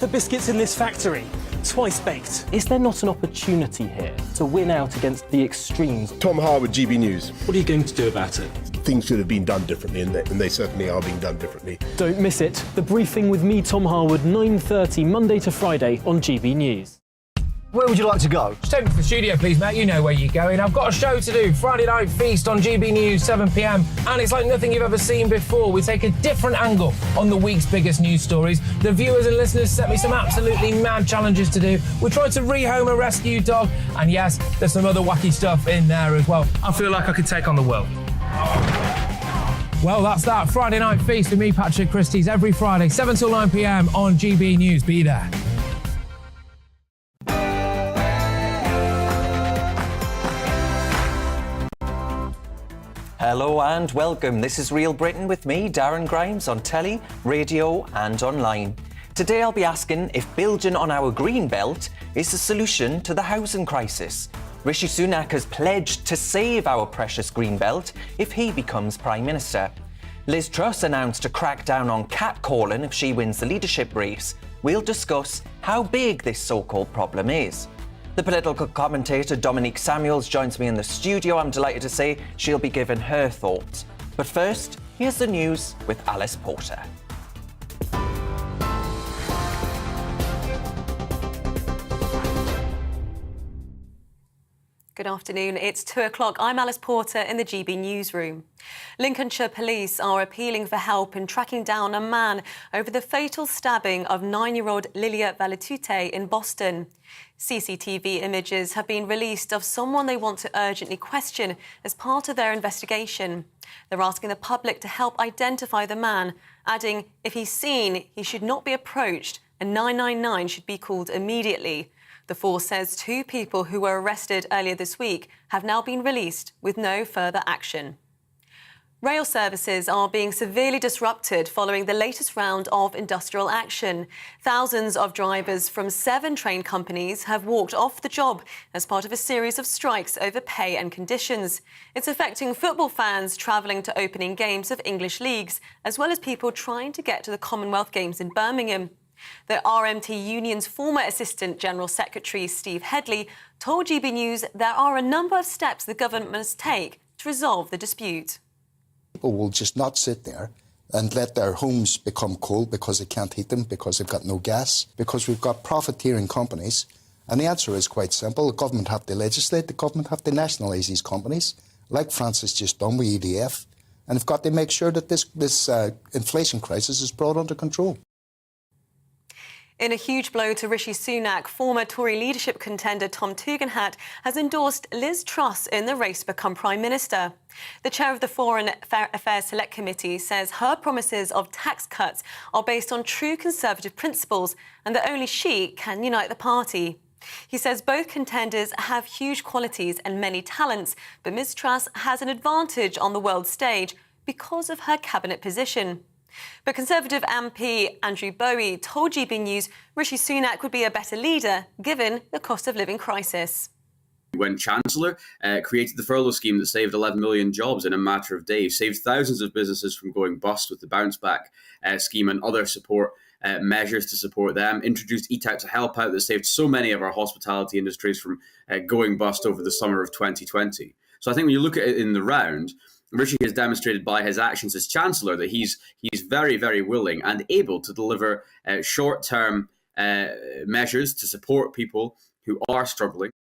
The biscuits in this factory, twice baked. Is there not an opportunity here to win out against the extremes? Tom Harwood, GBNews. What are you going to do about it? Things should have been done differently, and they certainly are being done differently. Don't miss it. The Briefing with me, Tom Harwood, 9:30 Monday to Friday on GB News. Where would you like to go? Just take me to the studio, please, mate. You know where you're going. I've got a show to do. Friday Night Feast on GB News, 7 p.m. And it's like nothing you've ever seen before. We take a different angle on the week's biggest news stories. The viewers and listeners set me some absolutely mad challenges to do. We tried to rehome a rescue dog. And yes, there's some other wacky stuff in there as well. I feel like I could take on the world. Well, that's that. Friday Night Feast with me, Patrick Christie's, every Friday, 7 till 9 p.m. on GB News. Be there. Hello and welcome. This is Real Britain with me, Darren Grimes, on telly, radio and online. Today I'll be asking if building on our green belt is the solution to the housing crisis. Rishi Sunak has pledged to save our precious green belt if he becomes Prime Minister. Liz Truss announced to crack down on catcalling if she wins the leadership race. We'll discuss how big this so-called problem is. The political commentator Dominique Samuels joins me in the studio. I'm delighted to say she'll be giving her thoughts. But first, here's the news with Alice Porter. Good afternoon. It's 2 o'clock. I'm Alice Porter in the GB newsroom. Lincolnshire police are appealing for help in tracking down a man over the fatal stabbing of 9-year-old Lilia Valetute in Boston. CCTV images have been released of someone they want to urgently question as part of their investigation. They're asking the public to help identify the man, adding if he's seen, he should not be approached and 999 should be called immediately. The force says 2 people who were arrested earlier this week have now been released with no further action. Rail services are being severely disrupted following the latest round of industrial action. Thousands of drivers from 7 train companies have walked off the job as part of a series of strikes over pay and conditions. It's affecting football fans travelling to opening games of English leagues, as well as people trying to get to the Commonwealth Games in Birmingham. The RMT Union's former Assistant General Secretary, Steve Headley, told GB News there are a number of steps the government must take to resolve the dispute. People will just not sit there and let their homes become cold because they can't heat them, because they've got no gas, because we've got profiteering companies. And the answer is quite simple. The government have to legislate, the government have to nationalise these companies, like France has just done with EDF, and they've got to make sure that this inflation crisis is brought under control. In a huge blow to Rishi Sunak, former Tory leadership contender Tom Tugendhat has endorsed Liz Truss in the race to become Prime Minister. The chair of the Foreign Affairs Select Committee says her promises of tax cuts are based on true Conservative principles and that only she can unite the party. He says both contenders have huge qualities and many talents, but Ms Truss has an advantage on the world stage because of her cabinet position. But Conservative MP Andrew Bowie told GB News Rishi Sunak would be a better leader given the cost of living crisis. When Chancellor created the furlough scheme that saved 11 million jobs in a matter of days, saved thousands of businesses from going bust with the bounce back scheme and other support measures to support them, introduced Eat Out to Help Out that saved so many of our hospitality industries from going bust over the summer of 2020. So I think when you look at it in the round, Rishi has demonstrated by his actions as Chancellor that he's very, very willing and able to deliver short-term measures to support people who are struggling.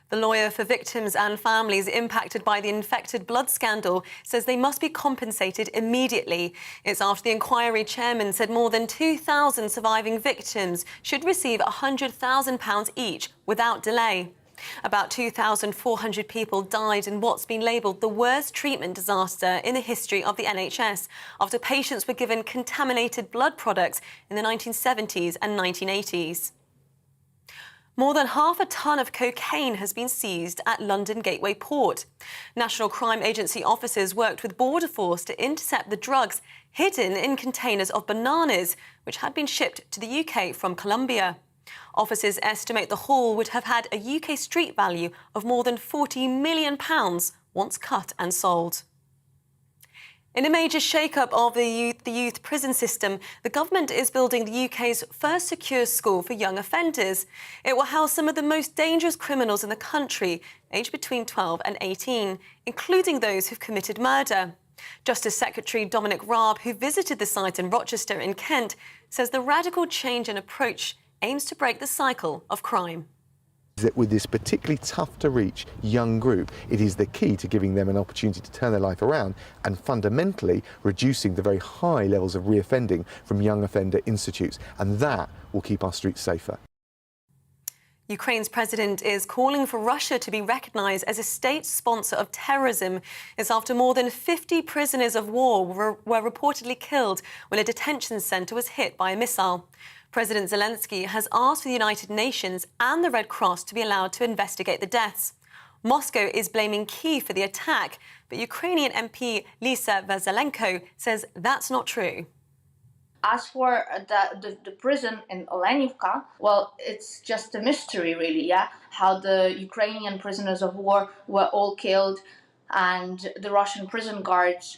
The lawyer for victims and families impacted by the infected blood scandal says they must be compensated immediately. It's after the inquiry chairman said more than 2,000 surviving victims should receive £100,000 each without delay. About 2,400 people died in what's been labelled the worst treatment disaster in the history of the NHS after patients were given contaminated blood products in the 1970s and 1980s. More than half a tonne of cocaine has been seized at London Gateway Port. National Crime Agency officers worked with Border Force to intercept the drugs hidden in containers of bananas, which had been shipped to the UK from Colombia. Officers estimate the haul would have had a UK street value of more than £40 million once cut and sold. In a major shake-up of the youth prison system, the government is building the UK's first secure school for young offenders. It will house some of the most dangerous criminals in the country, aged between 12 and 18, including those who've committed murder. Justice Secretary Dominic Raab, who visited the site in Rochester in Kent, says the radical change in approach aims to break the cycle of crime. That with this particularly tough to reach young group, it is the key to giving them an opportunity to turn their life around and fundamentally reducing the very high levels of reoffending from young offender institutes, and that will keep our streets safer. Ukraine's president is calling for Russia to be recognised as a state sponsor of terrorism. It's after more than 50 prisoners of war were reportedly killed when a detention centre was hit by a missile. President Zelensky has asked for the United Nations and the Red Cross to be allowed to investigate the deaths. Moscow is blaming Kyiv for the attack, but Ukrainian MP Lisa Vasylenko says that's not true. As for the prison in Olenivka, well, it's just a mystery, really, yeah, how the Ukrainian prisoners of war were all killed and the Russian prison guards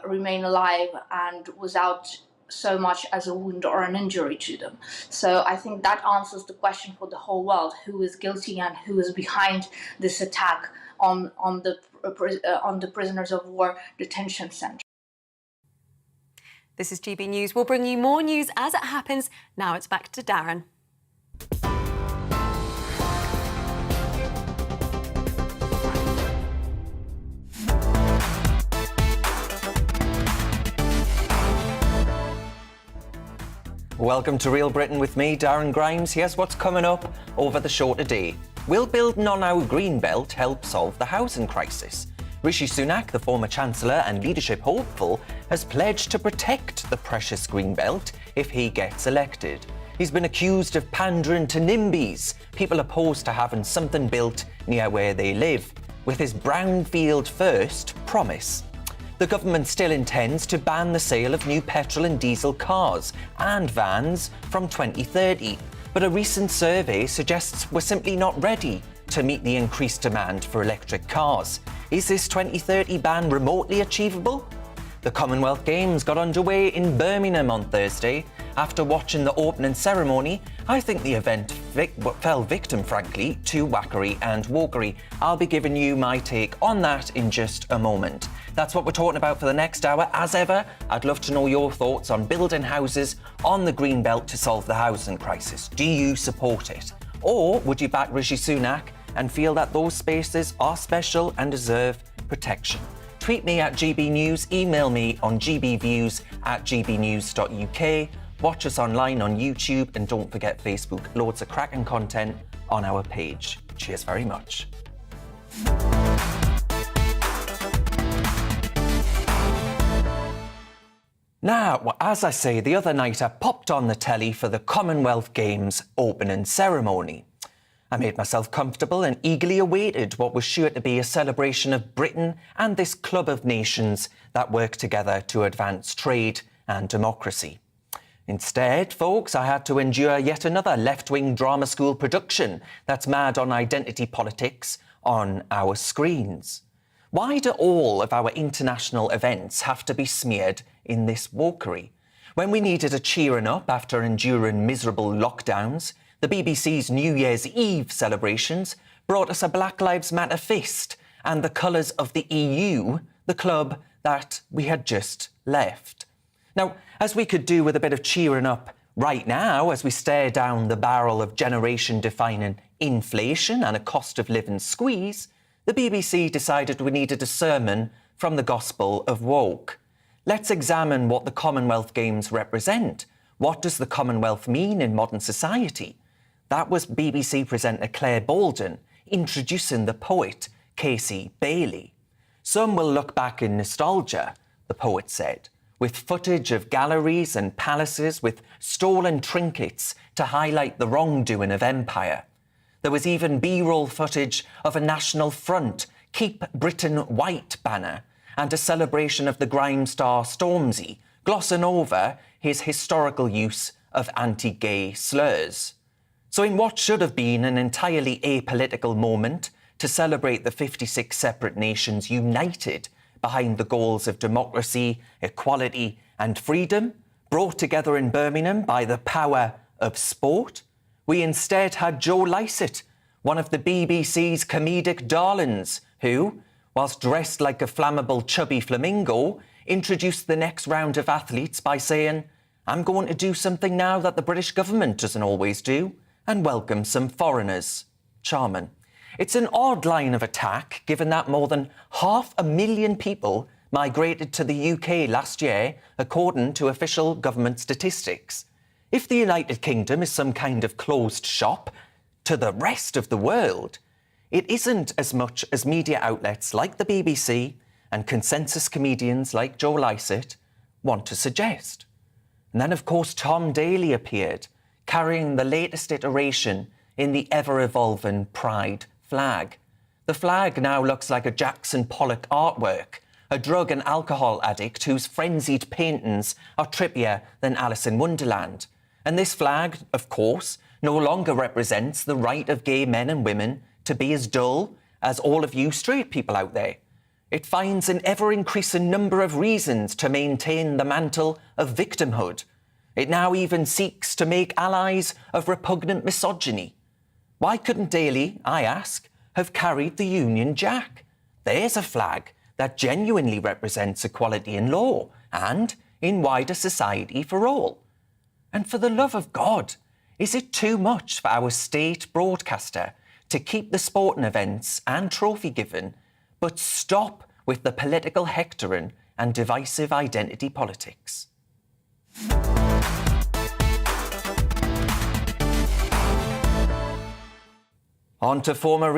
remain alive and without so much as a wound or an injury to them. So I think that answers the question for the whole world: who is guilty and who is behind this attack on the prisoners of war detention center. This is GB News. We'll bring you more news as it happens. Now it's back to Darren. Welcome to Real Britain with me, Darren Grimes. Here's what's coming up over the show today. Will building on our green belt help solve the housing crisis? Rishi Sunak, the former Chancellor and leadership hopeful, has pledged to protect the precious green belt if he gets elected. He's been accused of pandering to NIMBYs, people opposed to having something built near where they live, with his brownfield first promise. The government still intends to ban the sale of new petrol and diesel cars and vans from 2030, but a recent survey suggests we're simply not ready to meet the increased demand for electric cars. Is this 2030 ban remotely achievable? The Commonwealth Games got underway in Birmingham on Thursday. After watching the opening ceremony, I think the event fell victim, frankly, to whackery and wokery. I'll be giving you my take on that in just a moment. That's what we're talking about for the next hour. As ever, I'd love to know your thoughts on building houses on the green belt to solve the housing crisis. Do you support it? Or would you back Rishi Sunak and feel that those spaces are special and deserve protection? Tweet me at GB News, email me on gbviews@gbnews.uk, watch us online on YouTube, and don't forget Facebook. Loads of cracking content on our page. Cheers very much. Now, as I say, the other night I popped on the telly for the Commonwealth Games opening ceremony. I made myself comfortable and eagerly awaited what was sure to be a celebration of Britain and this club of nations that work together to advance trade and democracy. Instead, folks, I had to endure yet another left-wing drama school production that's mad on identity politics on our screens. Why do all of our international events have to be smeared in this wokery? When we needed a cheering up after enduring miserable lockdowns, the BBC's New Year's Eve celebrations brought us a Black Lives Matter fist and the colours of the EU, the club that we had just left. Now, as we could do with a bit of cheering up right now as we stare down the barrel of generation-defining inflation and a cost of living squeeze, the BBC decided we needed a sermon from the gospel of woke. Let's examine what the Commonwealth Games represent. What does the Commonwealth mean in modern society? That was BBC presenter Claire Bolden introducing the poet Casey Bailey. Some will look back in nostalgia, the poet said, with footage of galleries and palaces with stolen trinkets to highlight the wrongdoing of empire. There was even B-roll footage of a National Front Keep Britain White banner and a celebration of the grime star Stormzy, glossing over his historical use of anti-gay slurs. So in what should have been an entirely apolitical moment to celebrate the 56 separate nations united behind the goals of democracy, equality and freedom, brought together in Birmingham by the power of sport. We instead had Joe Lycett, one of the BBC's comedic darlings, who, whilst dressed like a flammable chubby flamingo, introduced the next round of athletes by saying, "I'm going to do something now that the British government doesn't always do, and welcome some foreigners." Charming. It's an odd line of attack, given that more than 500,000 people migrated to the UK last year, according to official government statistics. If the United Kingdom is some kind of closed shop to the rest of the world, it isn't as much as media outlets like the BBC and consensus comedians like Joe Lycett want to suggest. And then, of course, Tom Daley appeared, carrying the latest iteration in the ever-evolving Pride flag. The flag now looks like a Jackson Pollock artwork, a drug and alcohol addict whose frenzied paintings are trippier than Alice in Wonderland. And this flag, of course, no longer represents the right of gay men and women to be as dull as all of you straight people out there. It finds an ever-increasing number of reasons to maintain the mantle of victimhood. It now even seeks to make allies of repugnant misogyny. Why couldn't Daley, I ask, have carried the Union Jack? There's a flag that genuinely represents equality in law and in wider society for all. And for the love of God, is it too much for our state broadcaster to keep the sporting events and trophy giving, but stop with the political hectoring and divisive identity politics? On to former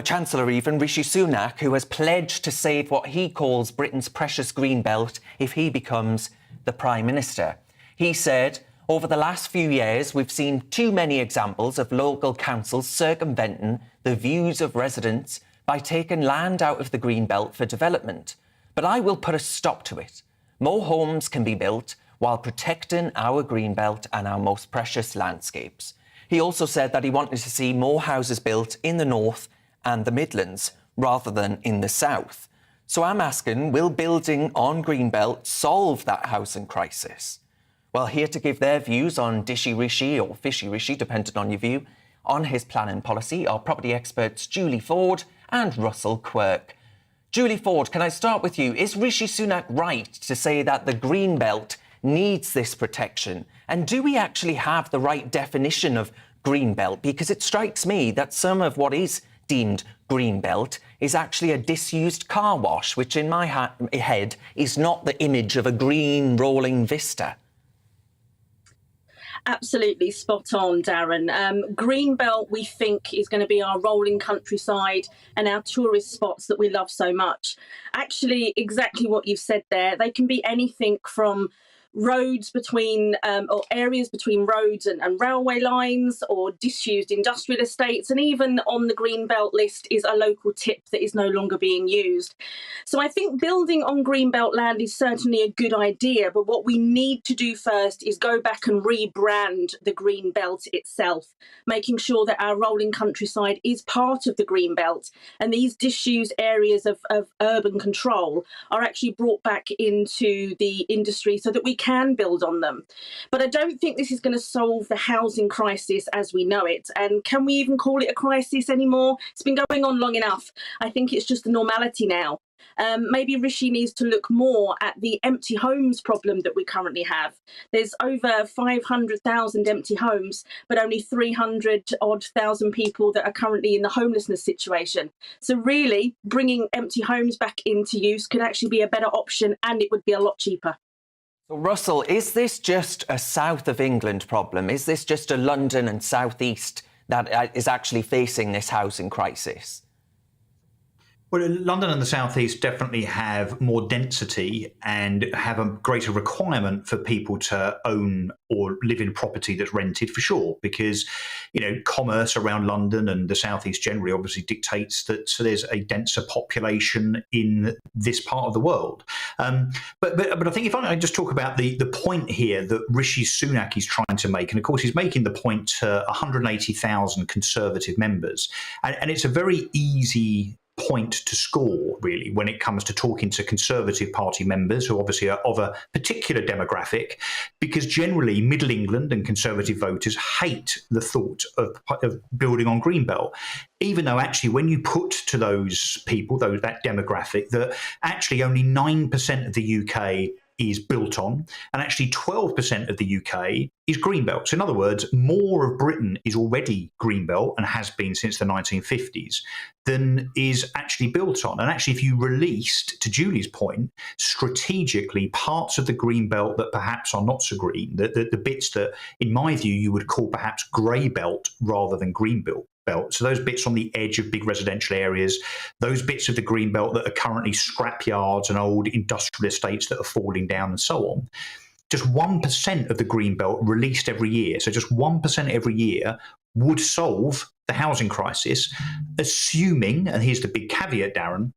Chancellor Rishi Sunak, who has pledged to save what he calls Britain's precious green belt if he becomes the Prime Minister. He said, "Over the last few years, we've seen too many examples of local councils circumventing the views of residents by taking land out of the green belt for development. But I will put a stop to it. More homes can be built while protecting our green belt and our most precious landscapes." He also said that he wanted to see more houses built in the north and the Midlands rather than in the south. So I'm asking, will building on Greenbelt solve that housing crisis? Well, here to give their views on Dishy Rishi or Fishy Rishi, depending on your view, on his planning policy are property experts Julie Ford and Russell Quirk. Julie Ford, can I start with you? Is Rishi Sunak right to say that the Greenbelt needs this protection? And do we actually have the right definition of Greenbelt? Because it strikes me that some of what is deemed Greenbelt is actually a disused car wash, which in my head is not the image of a green rolling vista. Absolutely spot on, Darren. Greenbelt, we think, is going to be our rolling countryside and our tourist spots that we love so much. Actually, exactly what you've said there. They can be anything from roads between or areas between roads and railway lines, or disused industrial estates, and even on the green belt list is a local tip that is no longer being used. So I think building on green belt land is certainly a good idea, but what we need to do first is go back and rebrand the green belt itself, making sure that our rolling countryside is part of the green belt, and these disused areas of urban control are actually brought back into the industry so that we can build on them. But I don't think this is going to solve the housing crisis as we know it. And can we even call it a crisis anymore? It's been going on long enough. I think it's just a normality now. Maybe Rishi needs to look more at the empty homes problem that we currently have. There's over 500,000 empty homes, but only 300,000 people that are currently in the homelessness situation. So really, bringing empty homes back into use could actually be a better option, and it would be a lot cheaper. So, Russell, is this just a south of England problem? Is this just a London and South East that is actually facing this housing crisis? Well, London and the South East definitely have more density and have a greater requirement for people to own or live in property that's rented, for sure, because, you know, commerce around London and the South East generally obviously dictates that there's a denser population in this part of the world. But I think if I just talk about the point here that Rishi Sunak is trying to make, and of course he's making the point to 180,000 Conservative members, and it's a very easy point to score, really, when it comes to talking to Conservative Party members who obviously are of a particular demographic, because generally Middle England and Conservative voters hate the thought of building on Greenbelt, even though actually when you put to those people, that demographic, that actually only 9% of the UK is built on, and actually 12% of the UK is Greenbelt. So in other words, more of Britain is already Greenbelt and has been since the 1950s than is actually built on. And actually, if you released, to Julie's point, strategically parts of the Greenbelt that perhaps are not so green, the bits that, in my view, you would call perhaps grey belt rather than green belt. So those bits on the edge of big residential areas, those bits of the green belt that are currently scrapyards and old industrial estates that are falling down and so on, just 1% of the green belt released every year, so just 1% every year would solve the housing crisis, assuming, and here's the big caveat, Darren,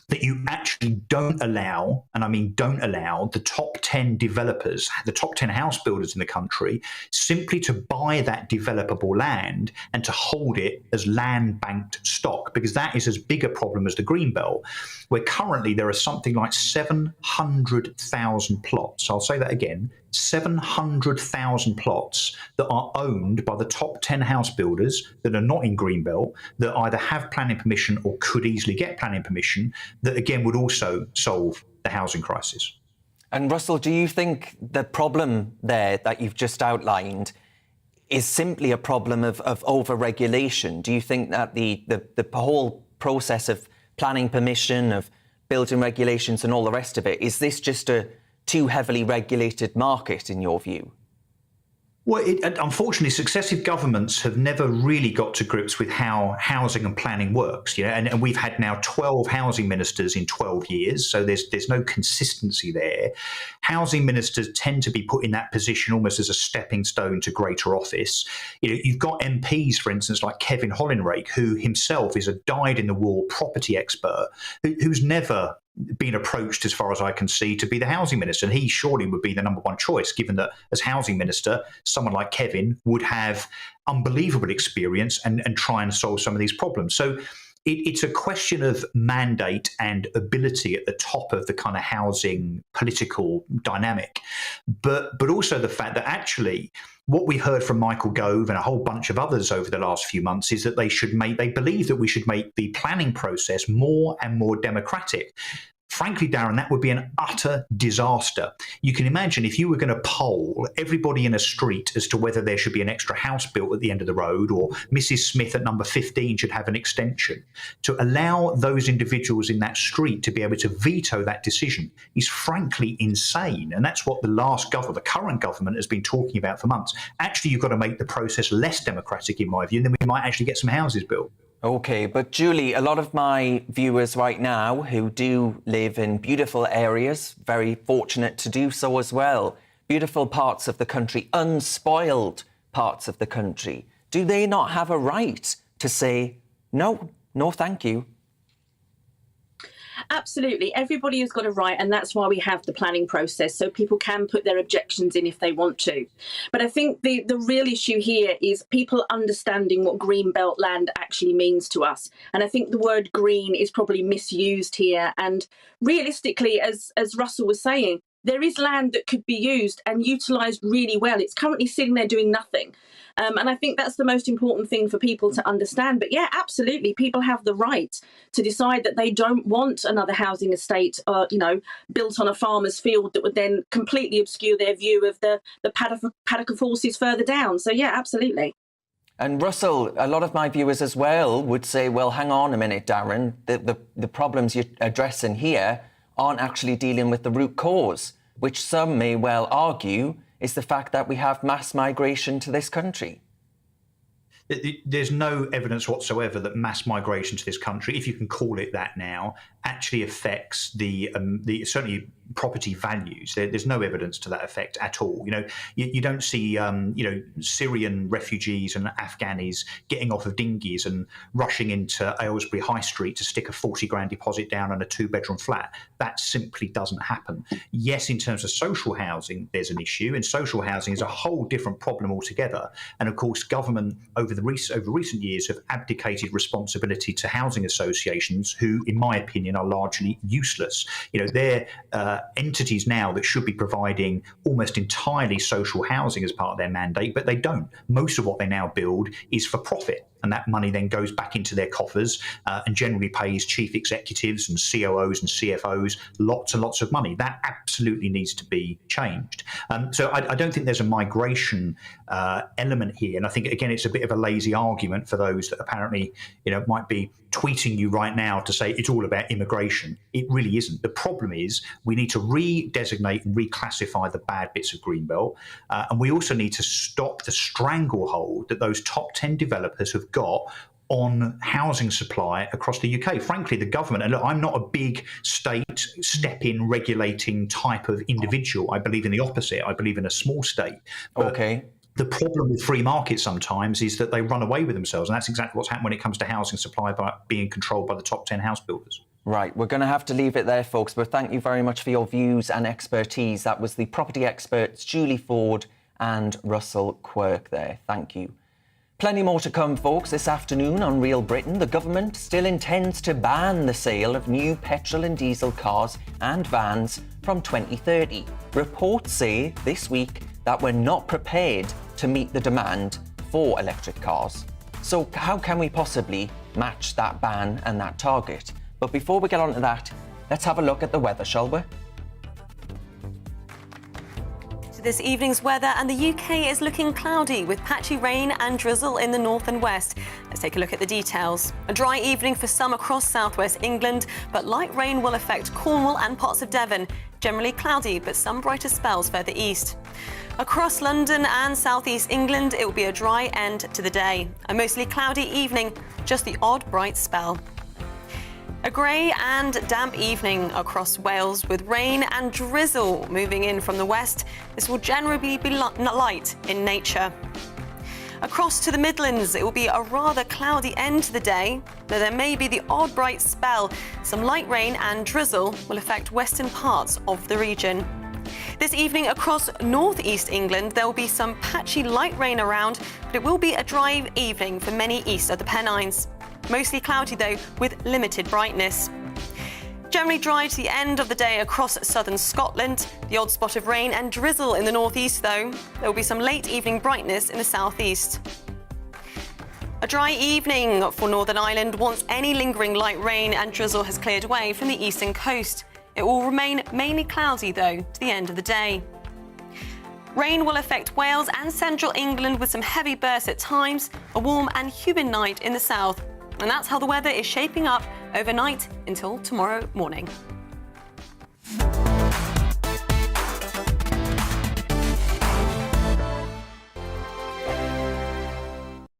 that you actually don't allow, and I mean don't allow, the top 10 developers, the top 10 house builders in the country, simply to buy that developable land and to hold it as land banked stock, because that is as big a problem as the Greenbelt, where currently there are something like 700,000 plots. I'll say that again, 700,000 plots that are owned by the top 10 house builders that are not in Greenbelt, that either have planning permission or could easily get planning permission, that again would also solve the housing crisis. And Russell, do you think the problem there that you've just outlined is simply a problem of over-regulation? Do you think that the whole process of planning permission, of building regulations and all the rest of it, is this just a too heavily regulated market in your view? Well, unfortunately, successive governments have never really got to grips with how housing and planning works. And we've had now 12 housing ministers in 12 years, so there's no consistency there. Housing ministers tend to be put in that position almost as a stepping stone to greater office. You've got MPs, for instance, like Kevin Hollinrake, who himself is a dyed-in-the-wool property expert, who's never been approached, as far as I can see, to be the housing minister. And he surely would be the number one choice, given that as housing minister, someone like Kevin would have unbelievable experience and try and solve some of these problems. So it's a question of mandate and ability at the top of the kind of housing political dynamic, but also the fact that actually what we heard from Michael Gove and a whole bunch of others over the last few months is that they believe that we should make the planning process more and more democratic. Frankly, Darren, that would be an utter disaster. You can imagine if you were going to poll everybody in a street as to whether there should be an extra house built at the end of the road, or Mrs. Smith at number 15 should have an extension, to allow those individuals in that street to be able to veto that decision is frankly insane. And that's what the current government has been talking about for months. Actually, you've got to make the process less democratic, in my view, and then we might actually get some houses built. OK, but Julie, a lot of my viewers right now who do live in beautiful areas, very fortunate to do so as well, beautiful parts of the country, unspoiled parts of the country, do they not have a right to say, no, thank you? Absolutely. Everybody has got a right, and that's why we have the planning process, so people can put their objections in if they want to. But I think the real issue here is people understanding what green belt land actually means to us. And I think the word green is probably misused here. And realistically, as Russell was saying, there is land that could be used and utilised really well. It's currently sitting there doing nothing. And I think that's the most important thing for people to understand. But yeah, absolutely, people have the right to decide that they don't want another housing estate, built on a farmer's field that would then completely obscure their view of the paddock of horses further down. So yeah, absolutely. And Russell, a lot of my viewers as well would say, well, hang on a minute, Darren, the problems you're addressing here aren't actually dealing with the root cause, which some may well argue is the fact that we have mass migration to this country. There's no evidence whatsoever that mass migration to this country, if you can call it that now, actually affects certainly property values. There's no evidence to that effect at all. You don't see Syrian refugees and Afghanis getting off of dinghies and rushing into Aylesbury High Street to stick a 40 grand deposit down on a 2-bedroom flat. That simply doesn't happen. Yes, in terms of social housing, there's an issue, and social housing is a whole different problem altogether. And of course, government over recent years have abdicated responsibility to housing associations who, in my opinion, are largely useless. They're entities now that should be providing almost entirely social housing as part of their mandate, but they don't. Most of what they now build is for profit. And that money then goes back into their coffers and generally pays chief executives and COOs and CFOs lots and lots of money. That absolutely needs to be changed. So I don't think there's a migration element here. And I think, again, it's a bit of a lazy argument for those that apparently, might be tweeting you right now to say it's all about immigration. It really isn't. The problem is we need to redesignate and reclassify the bad bits of Greenbelt. And we also need to stop the stranglehold that those top 10 developers have got on housing supply across the UK. Frankly, the government, and look, I'm not a big state step-in regulating type of individual. I believe in the opposite. I believe in a small state. But the problem with free markets sometimes is that they run away with themselves, and that's exactly what's happened when it comes to housing supply by being controlled by the top 10 house builders. Right, we're going to have to leave it there, folks, but thank you very much for your views and expertise. That was the property experts Julie Ford and Russell Quirk there. Thank you. Plenty more to come, folks, this afternoon on Real Britain. The government still intends to ban the sale of new petrol and diesel cars and vans from 2030. Reports say this week that we're not prepared to meet the demand for electric cars. So how can we possibly match that ban and that target? But before we get on to that, let's have a look at the weather, shall we? This evening's weather, and the UK is looking cloudy with patchy rain and drizzle in the north and west. Let's take a look at the details. A dry evening for some across southwest England, but light rain will affect Cornwall and parts of Devon. Generally cloudy, but some brighter spells further east. Across London and southeast England, it will be a dry end to the day. A mostly cloudy evening, just the odd bright spell. A grey and damp evening across Wales with rain and drizzle moving in from the west. This will generally be light in nature. Across to the Midlands, it will be a rather cloudy end to the day, though there may be the odd bright spell. Some light rain and drizzle will affect western parts of the region. This evening across northeast England, there will be some patchy light rain around, but it will be a dry evening for many east of the Pennines. Mostly cloudy, though, with limited brightness. Generally dry to the end of the day across southern Scotland. The odd spot of rain and drizzle in the northeast, though. There will be some late evening brightness in the southeast. A dry evening for Northern Ireland once any lingering light rain and drizzle has cleared away from the eastern coast. It will remain mainly cloudy, though, to the end of the day. Rain will affect Wales and central England with some heavy bursts at times, a warm and humid night in the south. And that's how the weather is shaping up overnight until tomorrow morning.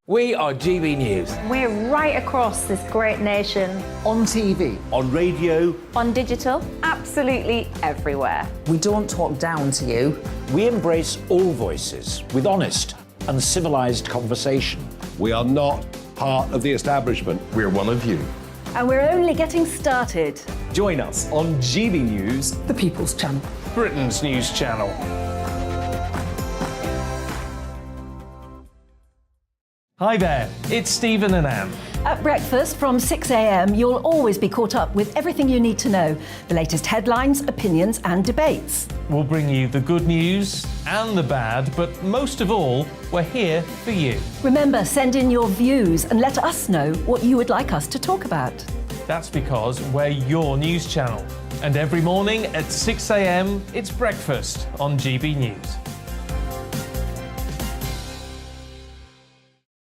We are GB News. We're right across this great nation. On TV. On radio. On digital. Absolutely everywhere. We don't talk down to you. We embrace all voices with honest and civilised conversation. We are not part of the establishment. We're one of you. And we're only getting started. Join us on GB News, the People's Channel, Britain's news channel. Hi there, it's Stephen and Anne. At breakfast from 6 a.m, you'll always be caught up with everything you need to know, the latest headlines, opinions and debates. We'll bring you the good news and the bad, but most of all, we're here for you. Remember, send in your views and let us know what you would like us to talk about. That's because we're your news channel. And every morning at 6 a.m, it's breakfast on GB News.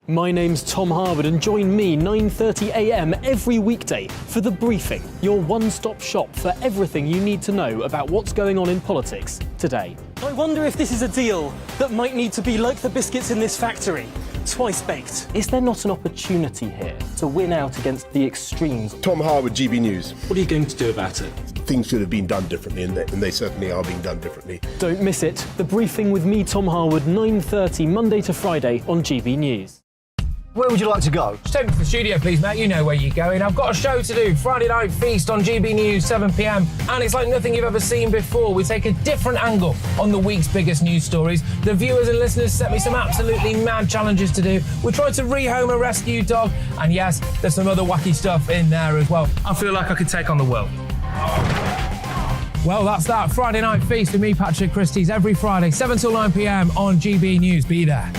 My name's Tom Harwood, and join me 9:30 a.m. every weekday for The Briefing, your one-stop shop for everything you need to know about what's going on in politics today. I wonder if this is a deal that might need to be like the biscuits in this factory, twice baked. Is there not an opportunity here to win out against the extremes? Tom Harwood, GB News. What are you going to do about it? things should have been done differently, and they certainly are being done differently. Don't miss it. The Briefing with me, Tom Harwood, 9:30 Monday to Friday on GB News. Where would you like to go? Just take me to the studio, please, mate. You know where you're going. I've got a show to do. Friday Night Feast on GB News, 7 p.m. And it's like nothing you've ever seen before. We take a different angle on the week's biggest news stories. The viewers and listeners set me some absolutely mad challenges to do. We tried to rehome a rescue dog. And yes, there's some other wacky stuff in there as well. I feel like I could take on the world. Well, that's that. Friday Night Feast with me, Patrick Christie's, every Friday, 7 till 9 p.m. on GB News. Be there.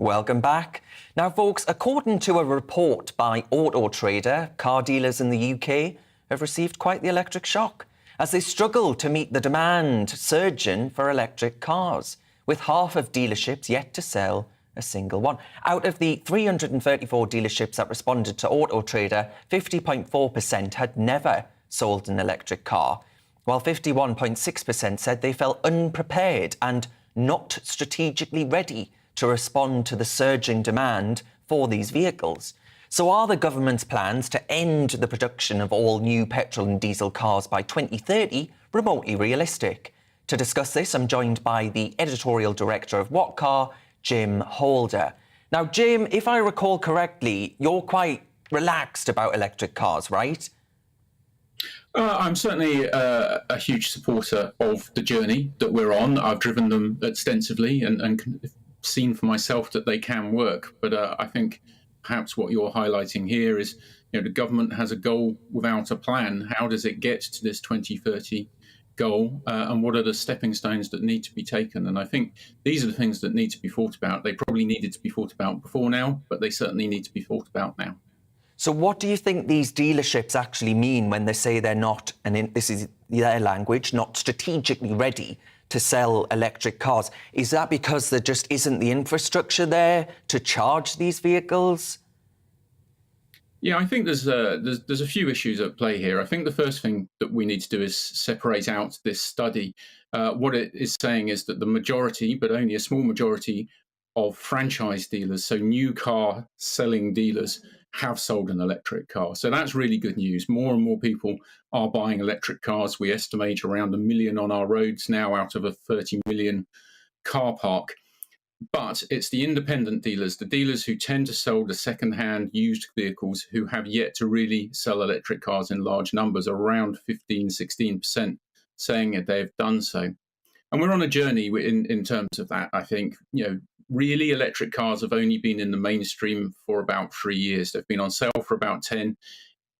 Welcome back. Now, folks, according to a report by Auto Trader, car dealers in the UK have received quite the electric shock as they struggle to meet the demand surging for electric cars, with half of dealerships yet to sell a single one. Out of the 334 dealerships that responded to Auto Trader, 50.4% had never sold an electric car, while 51.6% said they felt unprepared and not strategically ready to respond to the surging demand for these vehicles. So are the government's plans to end the production of all new petrol and diesel cars by 2030 remotely realistic? To discuss this, I'm joined by the editorial director of What Car, Jim Holder. Now, Jim, if I recall correctly, you're quite relaxed about electric cars, right? I'm certainly a huge supporter of the journey that we're on. I've driven them extensively and seen for myself that they can work. But I think perhaps what you're highlighting here is, the government has a goal without a plan. How does it get to this 2030 goal? And what are the stepping stones that need to be taken? And I think these are the things that need to be thought about. They probably needed to be thought about before now, but they certainly need to be thought about now. So what do you think these dealerships actually mean when they say they're not, and this is their language, not strategically ready to sell electric cars? Is that because there just isn't the infrastructure there to charge these vehicles? Yeah, I think there's a few issues at play here. I think the first thing that we need to do is separate out this study. What it is saying is that the majority, but only a small majority, of franchise dealers, so new car selling dealers, have sold an electric car. So that's really good news. More and more people are buying electric cars. We estimate around 1 million on our roads now out of a 30 million car park. But it's the independent dealers, the dealers who tend to sell the second-hand used vehicles, who have yet to really sell electric cars in large numbers, around 15-16% saying that they've done so. And we're on a journey in terms of that, I think. Really, electric cars have only been in the mainstream for about 3 years. They've been on sale for about 10,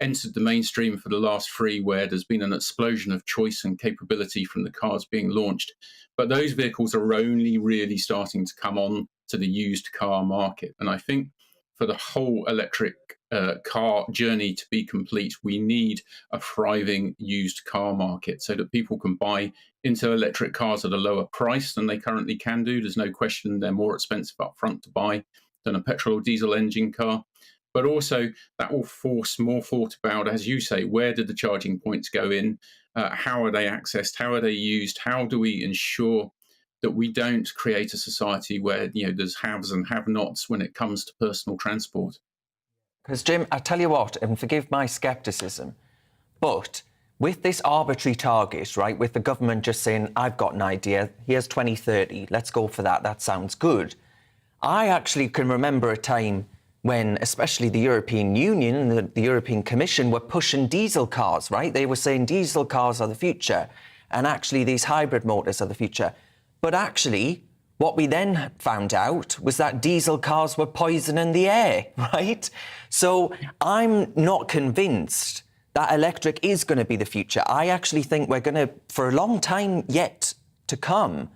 entered the mainstream for the last 3, where there's been an explosion of choice and capability from the cars being launched. But those vehicles are only really starting to come on to the used car market. And I think for the whole electric car journey to be complete, we need a thriving used car market so that people can buy into electric cars at a lower price than they currently can do. There's no question they're more expensive up front to buy than a petrol or diesel engine car. But also that will force more thought about, as you say, where did the charging points go in? How are they accessed? How are they used? How do we ensure that we don't create a society where there's haves and have-nots when it comes to personal transport? Because, Jim, I tell you what, and forgive my scepticism, but with this arbitrary target, right, with the government just saying, I've got an idea, here's 2030, let's go for that, that sounds good. I actually can remember a time when especially the European Union and the European Commission were pushing diesel cars, right? They were saying diesel cars are the future, and actually these hybrid motors are the future. But actually, what we then found out was that diesel cars were poisoning the air, right? So I'm not convinced that electric is going to be the future. I actually think we're going to, for a long time yet to come,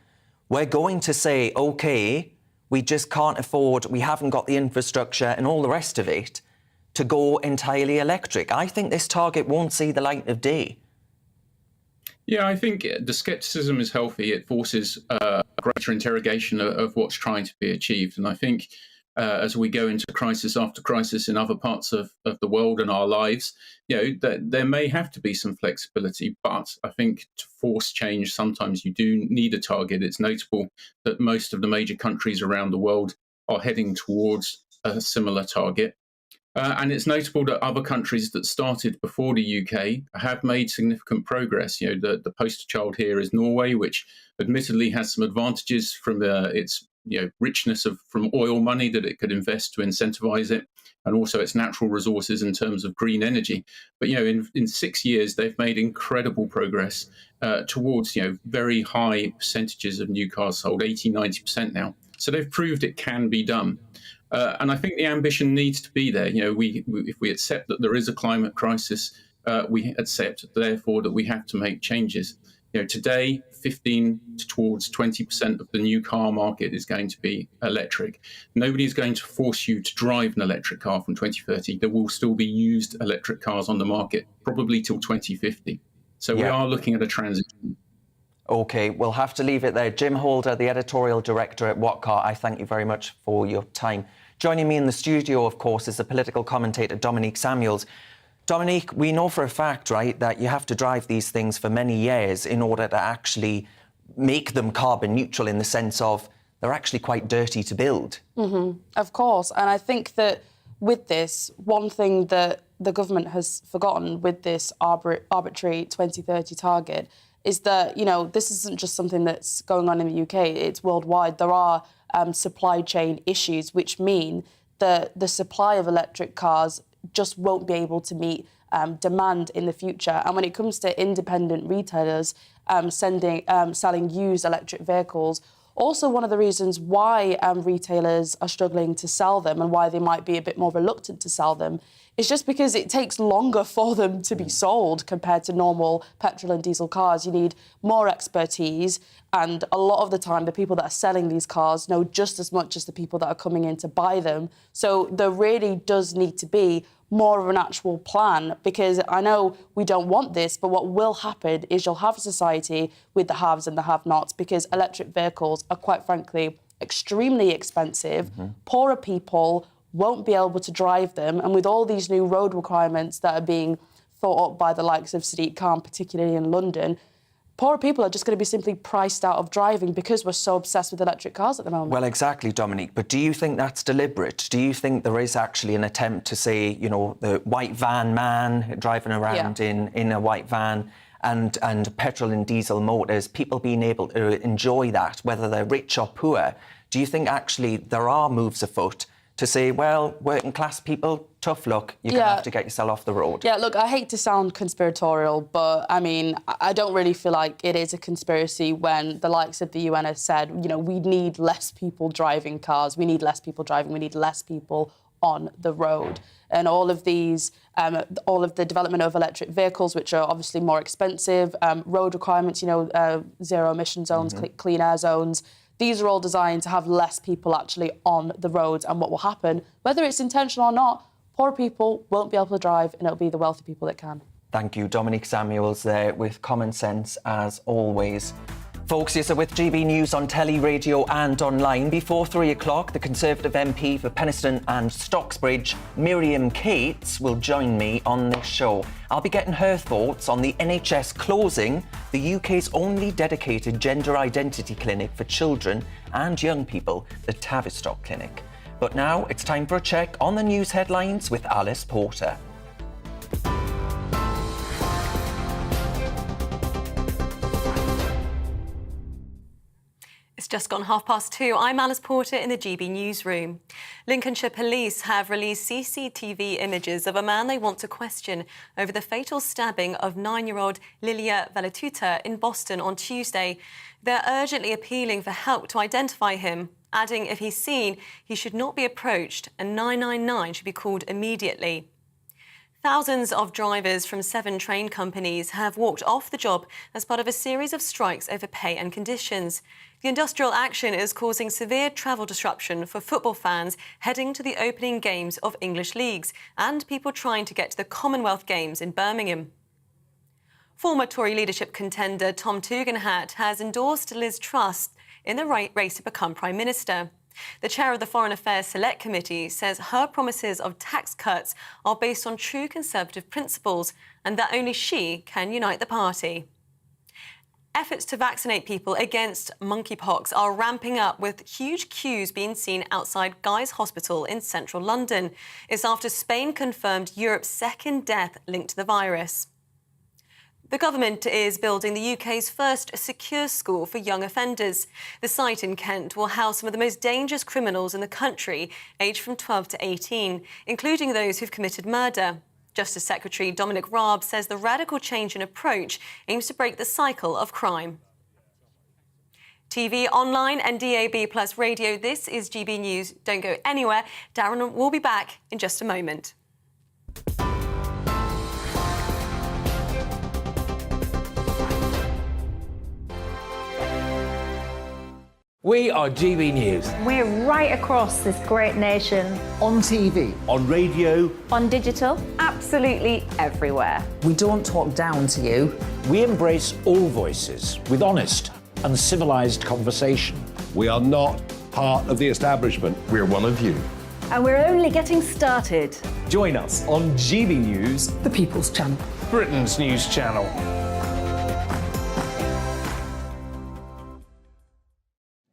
we're going to say, OK, we just can't afford, we haven't got the infrastructure and all the rest of it to go entirely electric. I think this target won't see the light of day. Yeah, I think the scepticism is healthy. It forces a greater interrogation of what's trying to be achieved. And I think as we go into crisis after crisis in other parts of the world and our lives, there may have to be some flexibility. But I think to force change, sometimes you do need a target. It's notable that most of the major countries around the world are heading towards a similar target. And it's notable that other countries that started before the UK have made significant progress. The poster child here is Norway, which admittedly has some advantages from its richness from oil money that it could invest to incentivize it, and also its natural resources in terms of green energy. But in 6 years, they've made incredible progress towards very high percentages of new cars sold, 80-90% now. So they've proved it can be done. And I think the ambition needs to be there. If we accept that there is a climate crisis, we accept, therefore, that we have to make changes. Today, 15 towards 20% of the new car market is going to be electric. Nobody's going to force you to drive an electric car from 2030. There will still be used electric cars on the market, probably till 2050. So we are looking at a transition. OK, we'll have to leave it there. Jim Holder, the editorial director at What Car, I thank you very much for your time. Joining me in the studio, of course, is the political commentator Dominique Samuels. Dominique, we know for a fact, right, that you have to drive these things for many years in order to actually make them carbon neutral, in the sense of they're actually quite dirty to build. Of course. And I think that with this, one thing that the government has forgotten with this arbitrary 2030 target is that, this isn't just something that's going on in the UK, it's worldwide. There are supply chain issues, which mean that the supply of electric cars just won't be able to meet demand in the future. And when it comes to independent retailers selling used electric vehicles, also one of the reasons why retailers are struggling to sell them and why they might be a bit more reluctant to sell them is just because it takes longer for them to be sold compared to normal petrol and diesel cars. You need more expertise, and a lot of the time the people that are selling these cars know just as much as the people that are coming in to buy them. So there really does need to be more of an actual plan, because I know we don't want this, but what will happen is you'll have a society with the haves and the have-nots, because electric vehicles are, quite frankly, extremely expensive. Poorer people won't be able to drive them, and with all these new road requirements that are being thought up by the likes of Sadiq Khan, particularly in London, poorer people are just going to be simply priced out of driving because we're so obsessed with electric cars at the moment. Well, exactly, Dominique. But do you think that's deliberate? Do you think there is actually an attempt to say, the white van man driving around in a white van and petrol and diesel motors, people being able to enjoy that, whether they're rich or poor? Do you think actually there are moves afoot to say, well, working class people, tough luck, you're going to have to get yourself off the road? Yeah, look, I hate to sound conspiratorial, but I mean, I don't really feel like it is a conspiracy when the likes of the UN has said, we need less people driving cars, we need less people driving, we need less people on the road. And all of these, all of the development of electric vehicles, which are obviously more expensive, road requirements, zero emission zones, clean air zones, these are all designed to have less people actually on the roads. And what will happen, whether it's intentional or not, poor people won't be able to drive, and it'll be the wealthy people that can. Thank you, Dominique Samuels there with common sense as always. Folks, you're with GB News on telly, radio and online. Before 3 o'clock, the Conservative MP for Penistone and Stocksbridge, Miriam Cates, will join me on this show. I'll be getting her thoughts on the NHS closing the UK's only dedicated gender identity clinic for children and young people, the Tavistock Clinic. But now it's time for a check on the news headlines with Alice Porter. It's just gone 2:30. I'm Alice Porter in the GB Newsroom. Lincolnshire police have released CCTV images of a man they want to question over the fatal stabbing of 9-year-old Lilia Valatuta in Boston on Tuesday. They're urgently appealing for help to identify him, adding if he's seen, he should not be approached and 999 should be called immediately. Thousands of drivers from 7 train companies have walked off the job as part of a series of strikes over pay and conditions. The industrial action is causing severe travel disruption for football fans heading to the opening games of English leagues and people trying to get to the Commonwealth Games in Birmingham. Former Tory leadership contender Tom Tugendhat has endorsed Liz Truss in the race to become Prime Minister. The chair of the Foreign Affairs Select Committee says her promises of tax cuts are based on true Conservative principles and that only she can unite the party. Efforts to vaccinate people against monkeypox are ramping up, with huge queues being seen outside Guy's Hospital in central London. It's after Spain confirmed Europe's second death linked to the virus. The government is building the UK's first secure school for young offenders. The site in Kent will house some of the most dangerous criminals in the country, aged from 12 to 18, including those who've committed murder. Justice Secretary Dominic Raab says the radical change in approach aims to break the cycle of crime. TV, online and DAB plus radio, this is GB News. Don't go anywhere. Darren will be back in just a moment. We are GB News. We're right across this great nation. On TV. On radio. On digital. Absolutely everywhere. We don't talk down to you. We embrace all voices with honest and civilised conversation. We are not part of the establishment. We're one of you. And we're only getting started. Join us on GB News, The People's Channel. Britain's news channel.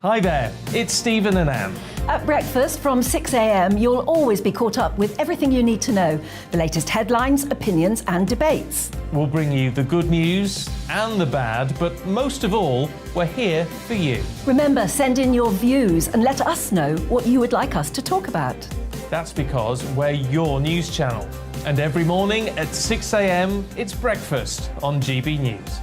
Hi there, it's Stephen and Anne. At breakfast from 6 a.m, you'll always be caught up with everything you need to know. The latest headlines, opinions and debates. We'll bring you the good news and the bad, but most of all, we're here for you. Remember, send in your views and let us know what you would like us to talk about. That's because we're your news channel. And every morning at 6 a.m, it's breakfast on GB News.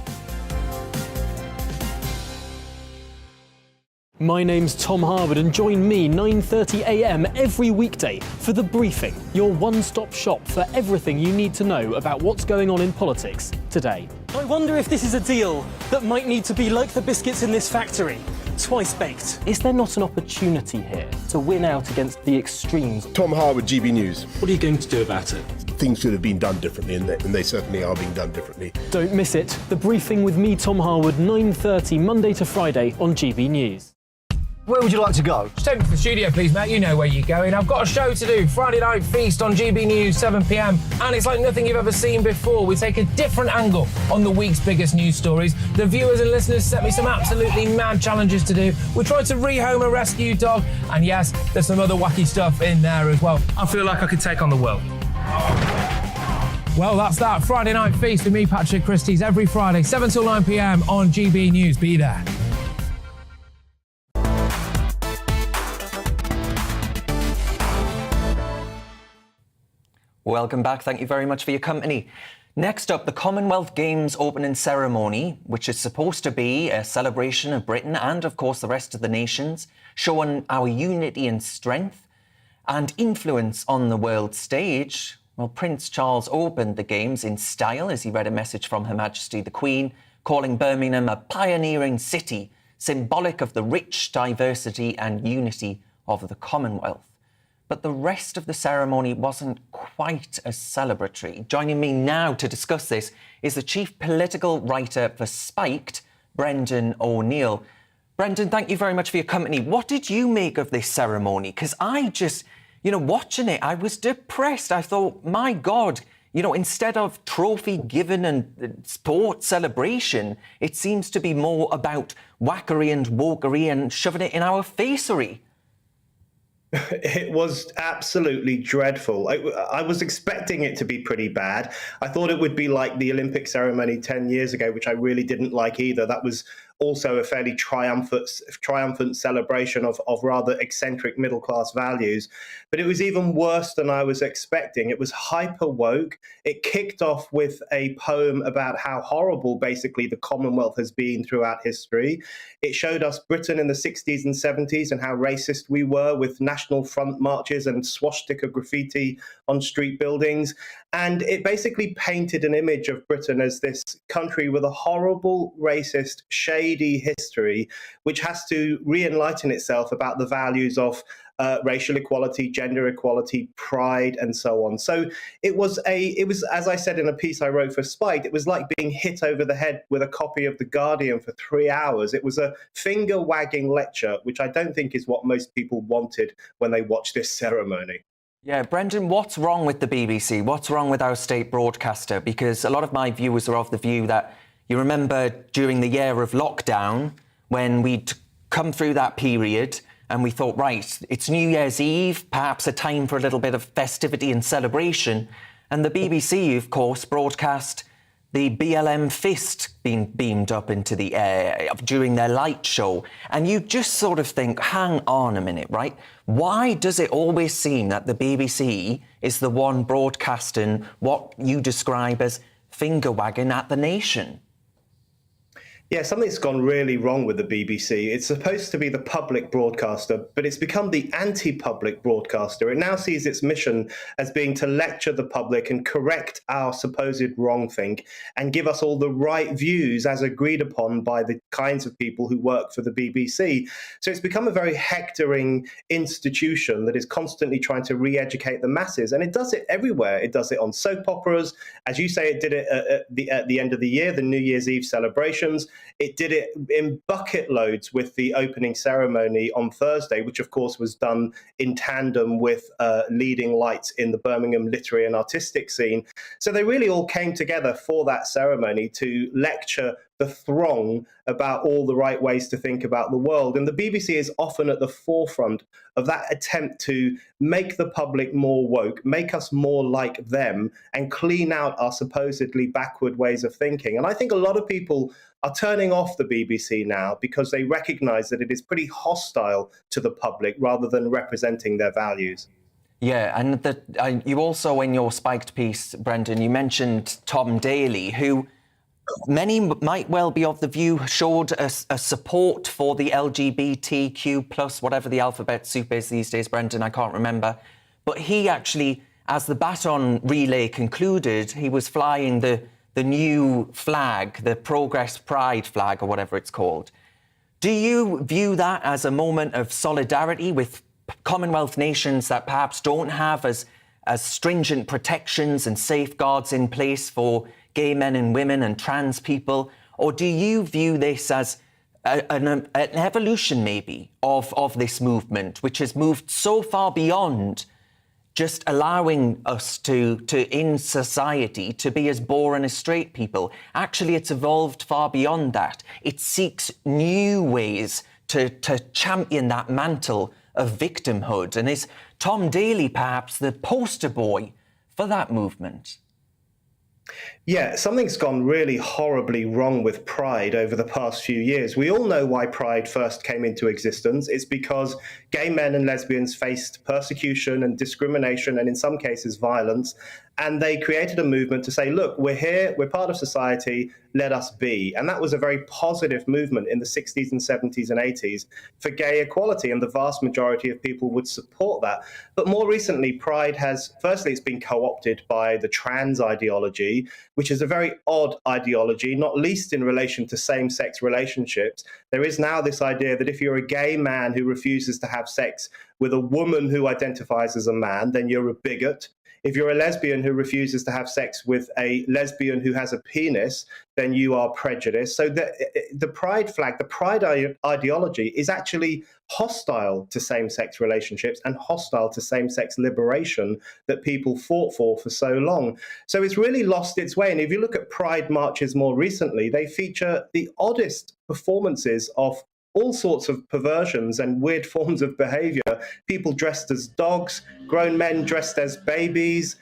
My name's Tom Harwood and join me 9:30 a.m. every weekday for The Briefing, your one-stop shop for everything you need to know about what's going on in politics today. I wonder if this is a deal that might need to be like the biscuits in this factory, twice baked. Is there not an opportunity here to win out against the extremes? Tom Harwood, GB News. What are you going to do about it? Things should have been done differently, and they certainly are being done differently. Don't miss it. The Briefing with me, Tom Harwood, 9:30 Monday to Friday on GB News. Where would you like to go? Just take me to the studio, please, mate. You know where you're going. I've got a show to do. Friday Night Feast on GB News, 7 p.m. And it's like nothing you've ever seen before. We take a different angle on the week's biggest news stories. The viewers and listeners set me some absolutely mad challenges to do. We tried to rehome a rescue dog. And yes, there's some other wacky stuff in there as well. I feel like I could take on the world. Well, that's that. Friday Night Feast with me, Patrick Christie's, every Friday, 7 till 9 p.m. on GB News. Be there. Welcome back. Thank you very much for your company. Next up, the Commonwealth Games opening ceremony, which is supposed to be a celebration of Britain and, of course, the rest of the nations, showing our unity and strength and influence on the world stage. Well, Prince Charles opened the Games in style as he read a message from Her Majesty the Queen, calling Birmingham a pioneering city, symbolic of the rich diversity and unity of the Commonwealth. But the rest of the ceremony wasn't quite as celebratory. Joining me now to discuss this is the chief political writer for Spiked, Brendan O'Neill. Brendan, thank you very much for your company. What did you make of this ceremony? Because I just, watching it, I was depressed. I thought, my God, instead of trophy given and sport celebration, it seems to be more about whackery and wokery and shoving it in our facery. It was absolutely dreadful. I was expecting it to be pretty bad. I thought it would be like the Olympic ceremony 10 years ago, which I really didn't like either. That was also a fairly triumphant celebration of rather eccentric middle-class values. But it was even worse than I was expecting. It was hyper-woke. It kicked off with a poem about how horrible, basically, the Commonwealth has been throughout history. It showed us Britain in the 60s and 70s and how racist we were, with National Front marches and swastika graffiti on street buildings. And it basically painted an image of Britain as this country with a horrible, racist shade shady history, which has to re-enlighten itself about the values of racial equality, gender equality, pride, and so on. So it was, as I said in a piece I wrote for Spiked, it was like being hit over the head with a copy of The Guardian for 3 hours. It was a finger-wagging lecture, which I don't think is what most people wanted when they watched this ceremony. Yeah, Brendan, what's wrong with the BBC? What's wrong with our state broadcaster? Because a lot of my viewers are of the view that you remember during the year of lockdown, when we'd come through that period, and we thought, right, it's New Year's Eve, perhaps a time for a little bit of festivity and celebration. And the BBC, of course, broadcast the BLM fist being beamed up into the air during their light show. And you just sort of think, hang on a minute, right? Why does it always seem that the BBC is the one broadcasting what you describe as finger-wagging at the nation? Yeah, something's gone really wrong with the BBC. It's supposed to be the public broadcaster, but it's become the anti-public broadcaster. It now sees its mission as being to lecture the public and correct our supposed wrongthink and give us all the right views as agreed upon by the kinds of people who work for the BBC. So it's become a very hectoring institution that is constantly trying to re-educate the masses. And it does it everywhere. It does it on soap operas. As you say, it did it at the end of the year, the New Year's Eve celebrations. It did it in bucket loads with the opening ceremony on Thursday, which of course was done in tandem with leading lights in the Birmingham literary and artistic scene. So they really all came together for that ceremony to lecture the throng about all the right ways to think about the world. And the BBC is often at the forefront of that attempt to make the public more woke, make us more like them, and clean out our supposedly backward ways of thinking. And I think a lot of people are turning off the BBC now because they recognise that it is pretty hostile to the public rather than representing their values. Yeah, and you also, in your Spiked piece, Brendan, you mentioned Tom Daley, who many might well be of the view showed a support for the LGBTQ plus, whatever the alphabet soup is these days, Brendan, I can't remember. But he actually, as the baton relay concluded, he was flying the new flag, the Progress Pride flag, or whatever it's called. Do you view that as a moment of solidarity with Commonwealth nations that perhaps don't have as stringent protections and safeguards in place for gay men and women and trans people? Or do you view this as an evolution, maybe, of this movement, which has moved so far beyond just allowing us to in society to be as boring as straight people? Actually, it's evolved far beyond that. It seeks new ways to champion that mantle of victimhood. And is Tom Daley perhaps the poster boy for that movement? Yeah, something's gone really horribly wrong with Pride over the past few years. We all know why Pride first came into existence. It's because gay men and lesbians faced persecution and discrimination and in some cases violence. And they created a movement to say, look, we're here, we're part of society, let us be. And that was a very positive movement in the 60s and 70s and 80s for gay equality. And the vast majority of people would support that. But more recently, Pride has, firstly, it's been co-opted by the trans ideology, which is a very odd ideology, not least in relation to same-sex relationships. There is now this idea that if you're a gay man who refuses to have sex with a woman who identifies as a man, then you're a bigot. If you're a lesbian who refuses to have sex with a lesbian who has a penis, then you are prejudiced. So the pride flag, the pride ideology is actually hostile to same-sex relationships and hostile to same-sex liberation that people fought for so long. So it's really lost its way. And if you look at pride marches more recently, they feature the oddest performances of all sorts of perversions and weird forms of behavior. People dressed as dogs, grown men dressed as babies,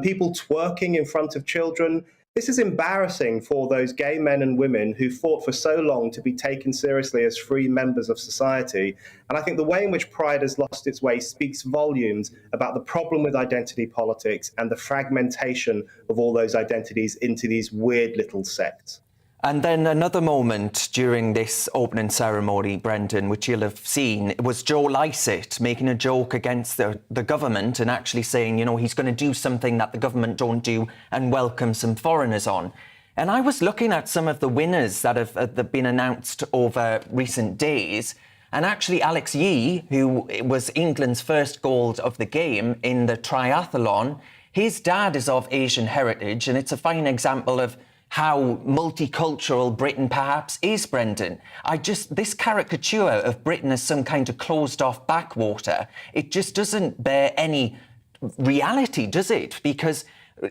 people twerking in front of children. This is embarrassing for those gay men and women who fought for so long to be taken seriously as free members of society. And I think the way in which Pride has lost its way speaks volumes about the problem with identity politics and the fragmentation of all those identities into these weird little sects. And then another moment during this opening ceremony, Brendan, which you'll have seen, was Joe Lycett making a joke against the government and actually saying, you know, he's going to do something that the government don't do and welcome some foreigners on. And I was looking at some of the winners that have been announced over recent days. And actually, Alex Yee, who was England's first gold of the game in the triathlon, his dad is of Asian heritage. And it's a fine example of how multicultural Britain perhaps is, Brendan. This caricature of Britain as some kind of closed-off backwater, it just doesn't bear any reality, does it? Because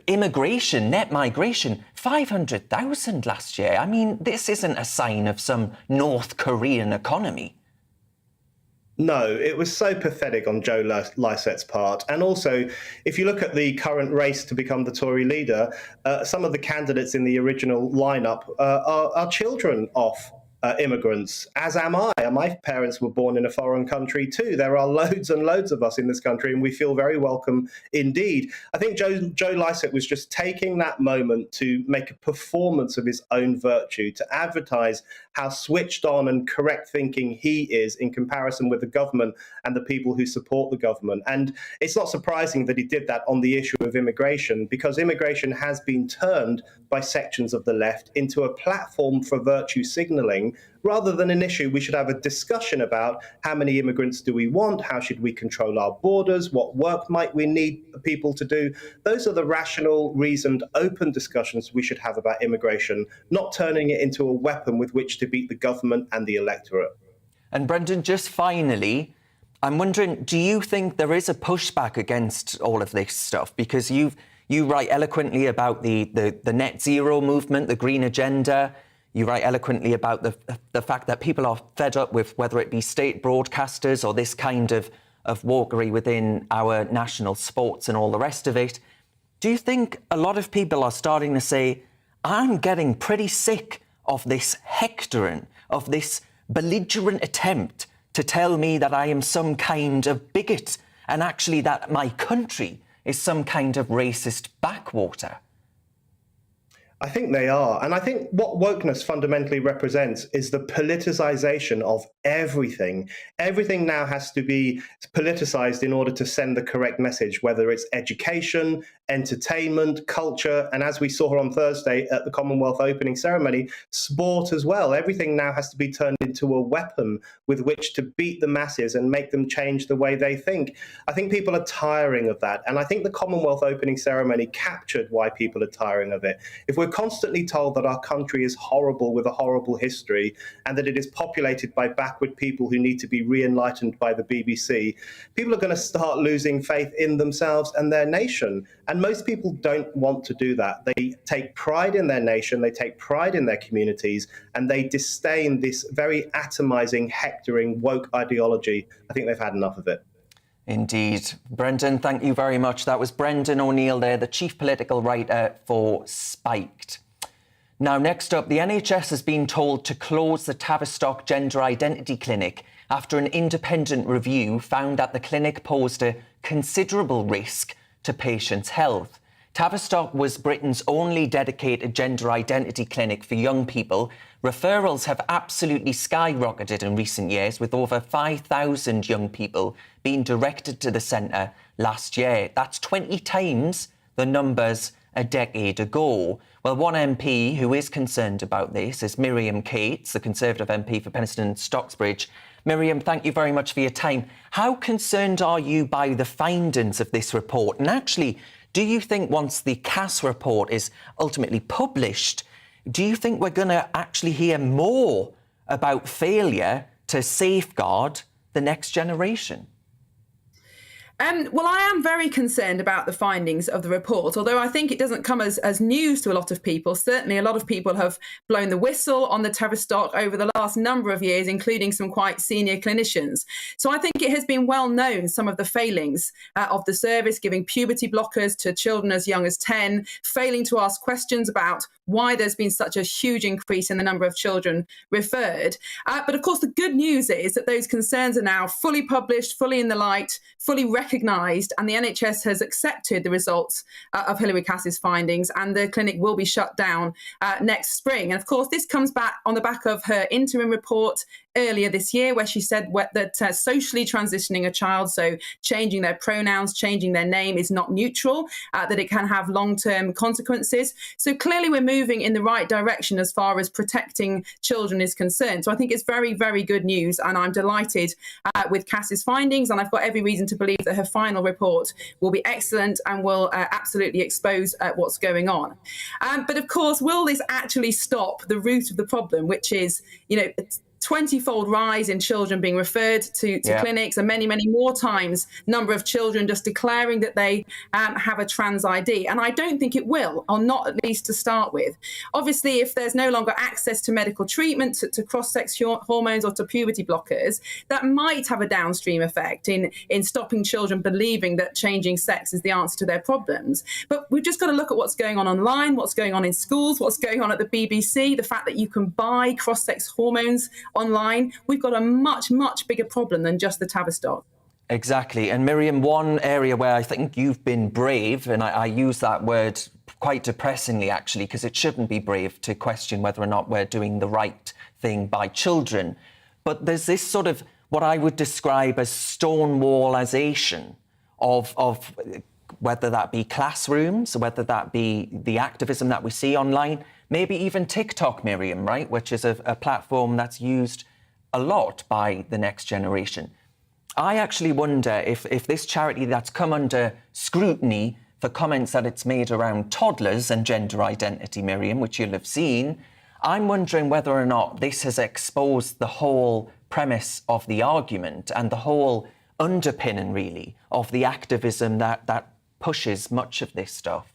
immigration, net migration, 500,000 last year. I mean, this isn't a sign of some North Korean economy. No, it was so pathetic on Joe Lycett's part. And also, if you look at the current race to become the Tory leader, some of the candidates in the original lineup are children of immigrants, as am I. My parents were born in a foreign country too. There are loads and loads of us in this country, and we feel very welcome indeed. I think Joe Lycett was just taking that moment to make a performance of his own virtue, to advertise how switched on and correct thinking he is in comparison with the government and the people who support the government. And it's not surprising that he did that on the issue of immigration, because immigration has been turned by sections of the left into a platform for virtue signalling, rather than an issue we should have a discussion about. How many immigrants do we want? How should we control our borders? What work might we need people to do? Those are the rational, reasoned, open discussions we should have about immigration, not turning it into a weapon with which to beat the government and the electorate. And Brendan, just finally, I'm wondering, do you think there is a pushback against all of this stuff? Because you write eloquently about the net zero movement, the green agenda. You write eloquently about the fact that people are fed up with whether it be state broadcasters or this kind of wokery within our national sports and all the rest of it. Do you think a lot of people are starting to say, I'm getting pretty sick of this hectoring, of this belligerent attempt to tell me that I am some kind of bigot and actually that my country is some kind of racist backwater? I think they are. And I think what wokeness fundamentally represents is the politicization of everything. Everything now has to be politicized in order to send the correct message, whether it's education, entertainment, culture, and as we saw on Thursday at the Commonwealth opening ceremony, sport as well. Everything now has to be turned into a weapon with which to beat the masses and make them change the way they think. I think people are tiring of that. And I think the Commonwealth opening ceremony captured why people are tiring of it. If we're constantly told that our country is horrible with a horrible history and that it is populated by backward people who need to be re-enlightened by the BBC, people are going to start losing faith in themselves and their nation. And most people don't want to do that. They take pride in their nation, they take pride in their communities, and they disdain this very atomizing, hectoring, woke ideology. I think they've had enough of it. Indeed. Brendan, thank you very much. That was Brendan O'Neill there, the chief political writer for Spiked. Now, next up, the NHS has been told to close the Tavistock Gender Identity Clinic after an independent review found that the clinic posed a considerable risk to patients' health. Tavistock was Britain's only dedicated gender identity clinic for young people. Referrals have absolutely skyrocketed in recent years, with over 5,000 young people being directed to the centre last year. That's 20 times the numbers a decade ago. Well, one MP who is concerned about this is Miriam Cates, the Conservative MP for Penistone and Stocksbridge. Miriam, thank you very much for your time. How concerned are you by the findings of this report? And actually, do you think once the CAS report is ultimately published, do you think we're going to actually hear more about failure to safeguard the next generation? Well, I am very concerned about the findings of the report, although I think it doesn't come as news to a lot of people. Certainly, a lot of people have blown the whistle on the Tavistock over the last number of years, including some quite senior clinicians. So I think it has been well known, some of the failings of the service, giving puberty blockers to children as young as 10, failing to ask questions about why there's been such a huge increase in the number of children referred. But of course, the good news is that those concerns are now fully published, fully in the light, fully recognised, and the NHS has accepted the results of Hilary Cass's findings, and the clinic will be shut down next spring. And of course, this comes back on the back of her interim report earlier this year, where she said that socially transitioning a child, so changing their pronouns, changing their name, is not neutral, that it can have long-term consequences. So clearly we're moving moving in the right direction as far as protecting children is concerned. So I think it's very, very good news, and I'm delighted with Cass's findings, and I've got every reason to believe that her final report will be excellent and will absolutely expose what's going on. But of course, will this actually stop the root of the problem, which is, 20-fold rise in children being referred to clinics, and many, many more times number of children just declaring that they have a trans ID. And I don't think it will, or not at least to start with. Obviously, if there's no longer access to medical treatment, to cross-sex hormones or to puberty blockers, that might have a downstream effect in stopping children believing that changing sex is the answer to their problems. But we've just got to look at what's going on online, what's going on in schools, what's going on at the BBC, the fact that you can buy cross-sex hormones online. We've got a much, much bigger problem than just the Tavistock. Exactly. And Miriam, one area where I think you've been brave, and I use that word quite depressingly, actually, because it shouldn't be brave to question whether or not we're doing the right thing by children. But there's this sort of what I would describe as stonewallisation of whether that be classrooms, whether that be the activism that we see online, maybe even TikTok, Miriam, right, which is a platform that's used a lot by the next generation. I actually wonder if this charity that's come under scrutiny for comments that it's made around toddlers and gender identity, Miriam, which you'll have seen, I'm wondering whether or not this has exposed the whole premise of the argument and the whole underpinning, really, of the activism that pushes much of this stuff.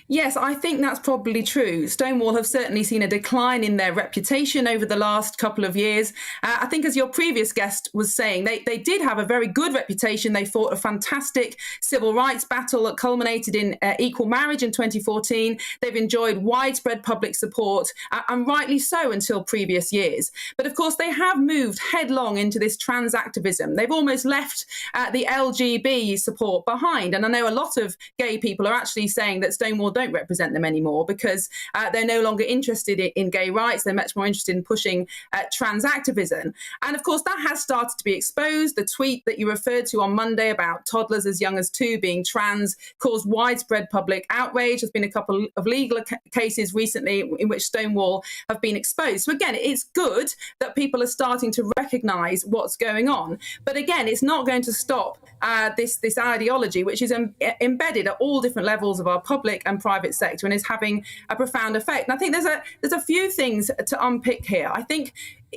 Yes, I think that's probably true. Stonewall have certainly seen a decline in their reputation over the last couple of years. I think, as your previous guest was saying, they did have a very good reputation. They fought a fantastic civil rights battle that culminated in equal marriage in 2014. They've enjoyed widespread public support, and rightly so until previous years. But of course, they have moved headlong into this trans activism. They've almost left the LGB support behind. And I know a lot of gay people are actually saying that Stonewall don't represent them anymore because they're no longer interested in gay rights. They're much more interested in pushing trans activism. And of course, that has started to be exposed. The tweet that you referred to on Monday about toddlers as young as 2 being trans caused widespread public outrage. There's been a couple of legal cases recently in which Stonewall have been exposed. So again, it's good that people are starting to recognise what's going on. But again, it's not going to stop this ideology, which is embedded at all different levels of our public and private sector and is having a profound effect. And I think there's a few things to unpick here. I think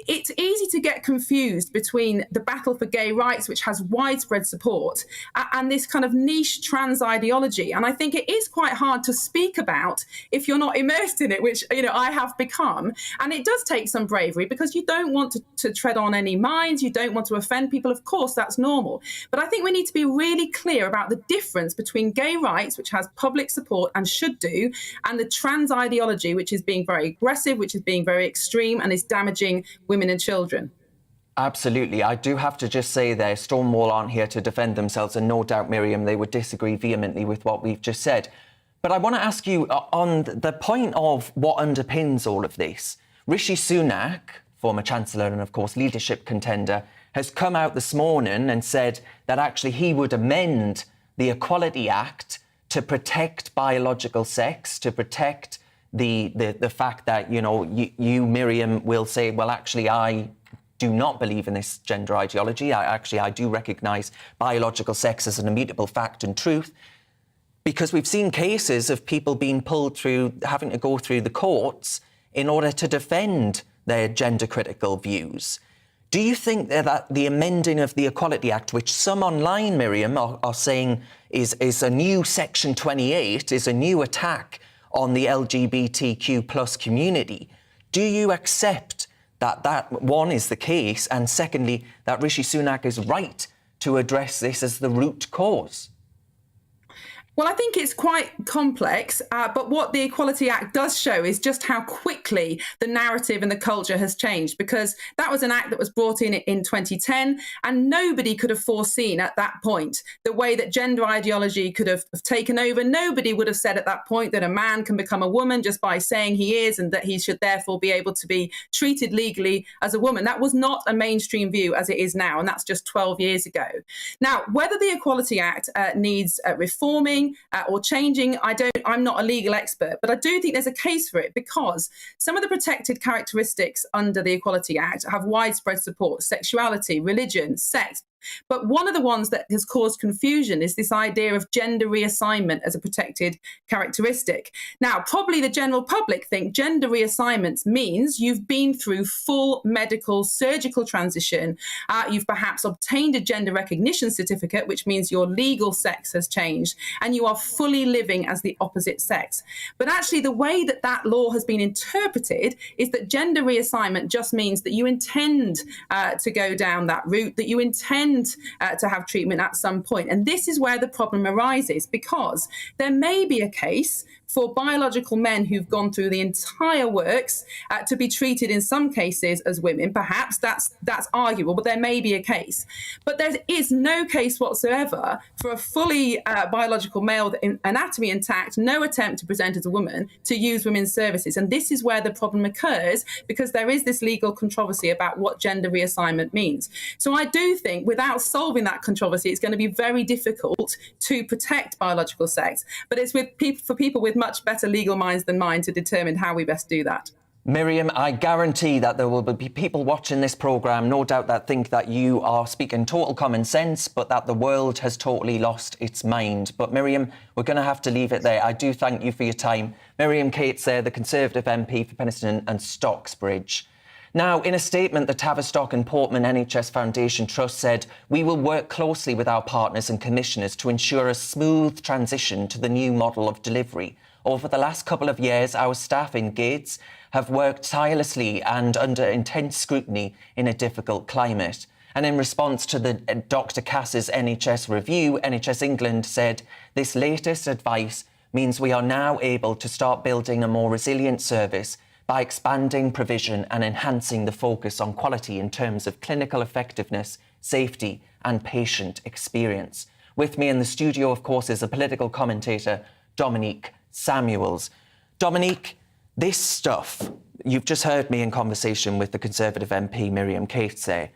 it's easy to get confused between the battle for gay rights, which has widespread support, and this kind of niche trans ideology. And I think it is quite hard to speak about if you're not immersed in it, which, I have become. And it does take some bravery because you don't want to tread on any minds. You don't want to offend people. Of course, that's normal. But I think we need to be really clear about the difference between gay rights, which has public support and should do, and the trans ideology, which is being very aggressive, which is being very extreme and is damaging women and children. Absolutely. I do have to just say there, Stonewall aren't here to defend themselves, and no doubt, Miriam, they would disagree vehemently with what we've just said. But I want to ask you on the point of what underpins all of this. Rishi Sunak, former Chancellor and, of course, leadership contender, has come out this morning and said that actually he would amend the Equality Act to protect biological sex, to protect the fact that, you, Miriam, will say, well, actually, I do not believe in this gender ideology. I do recognise biological sex as an immutable fact and truth, because we've seen cases of people being pulled through, having to go through the courts in order to defend their gender-critical views. Do you think that the amending of the Equality Act, which some online, Miriam, are saying is a new Section 28, is a new attack on the LGBTQ plus community, do you accept that one is the case, and secondly, that Rishi Sunak is right to address this as the root cause? Well, I think it's quite complex, but what the Equality Act does show is just how quickly the narrative and the culture has changed, because that was an act that was brought in 2010, and nobody could have foreseen at that point the way that gender ideology could have taken over. Nobody would have said at that point that a man can become a woman just by saying he is, and that he should therefore be able to be treated legally as a woman. That was not a mainstream view as it is now, and that's just 12 years ago. Now, whether the Equality Act needs reforming, removing or changing, I'm not a legal expert, but I do think there's a case for it because some of the protected characteristics under the Equality Act have widespread support: sexuality, religion, sex. But one of the ones that has caused confusion is this idea of gender reassignment as a protected characteristic. Now, probably the general public think gender reassignment means you've been through full medical surgical transition. You've perhaps obtained a gender recognition certificate, which means your legal sex has changed and you are fully living as the opposite sex. But actually, the way that that law has been interpreted is that gender reassignment just means that you intend to go down that route, that you intend to have treatment at some point. And this is where the problem arises, because there may be a case for biological men who've gone through the entire works to be treated in some cases as women. Perhaps that's arguable, but there may be a case. But there is no case whatsoever for a fully biological male, anatomy intact, no attempt to present as a woman, to use women's services. And this is where the problem occurs, because there is this legal controversy about what gender reassignment means. So I do think without solving that controversy, it's going to be very difficult to protect biological sex. But it's for people with much better legal minds than mine to determine how we best do that. Miriam, I guarantee that there will be people watching this programme, no doubt, that think that you are speaking total common sense, but that the world has totally lost its mind. But Miriam, we're going to have to leave it there. I do thank you for your time. Miriam Cates, the Conservative MP for Penistone and Stocksbridge. Now, in a statement, the Tavistock and Portman NHS Foundation Trust said, "We will work closely with our partners and commissioners to ensure a smooth transition to the new model of delivery. Over the last couple of years, our staff in Gates have worked tirelessly and under intense scrutiny in a difficult climate." And in response to the Dr Cass's NHS review, NHS England said, "This latest advice means we are now able to start building a more resilient service by expanding provision and enhancing the focus on quality in terms of clinical effectiveness, safety and patient experience." With me in the studio, of course, is a political commentator, Dominique Samuels. Dominique, this stuff, you've just heard me in conversation with the Conservative MP Miriam Cates there.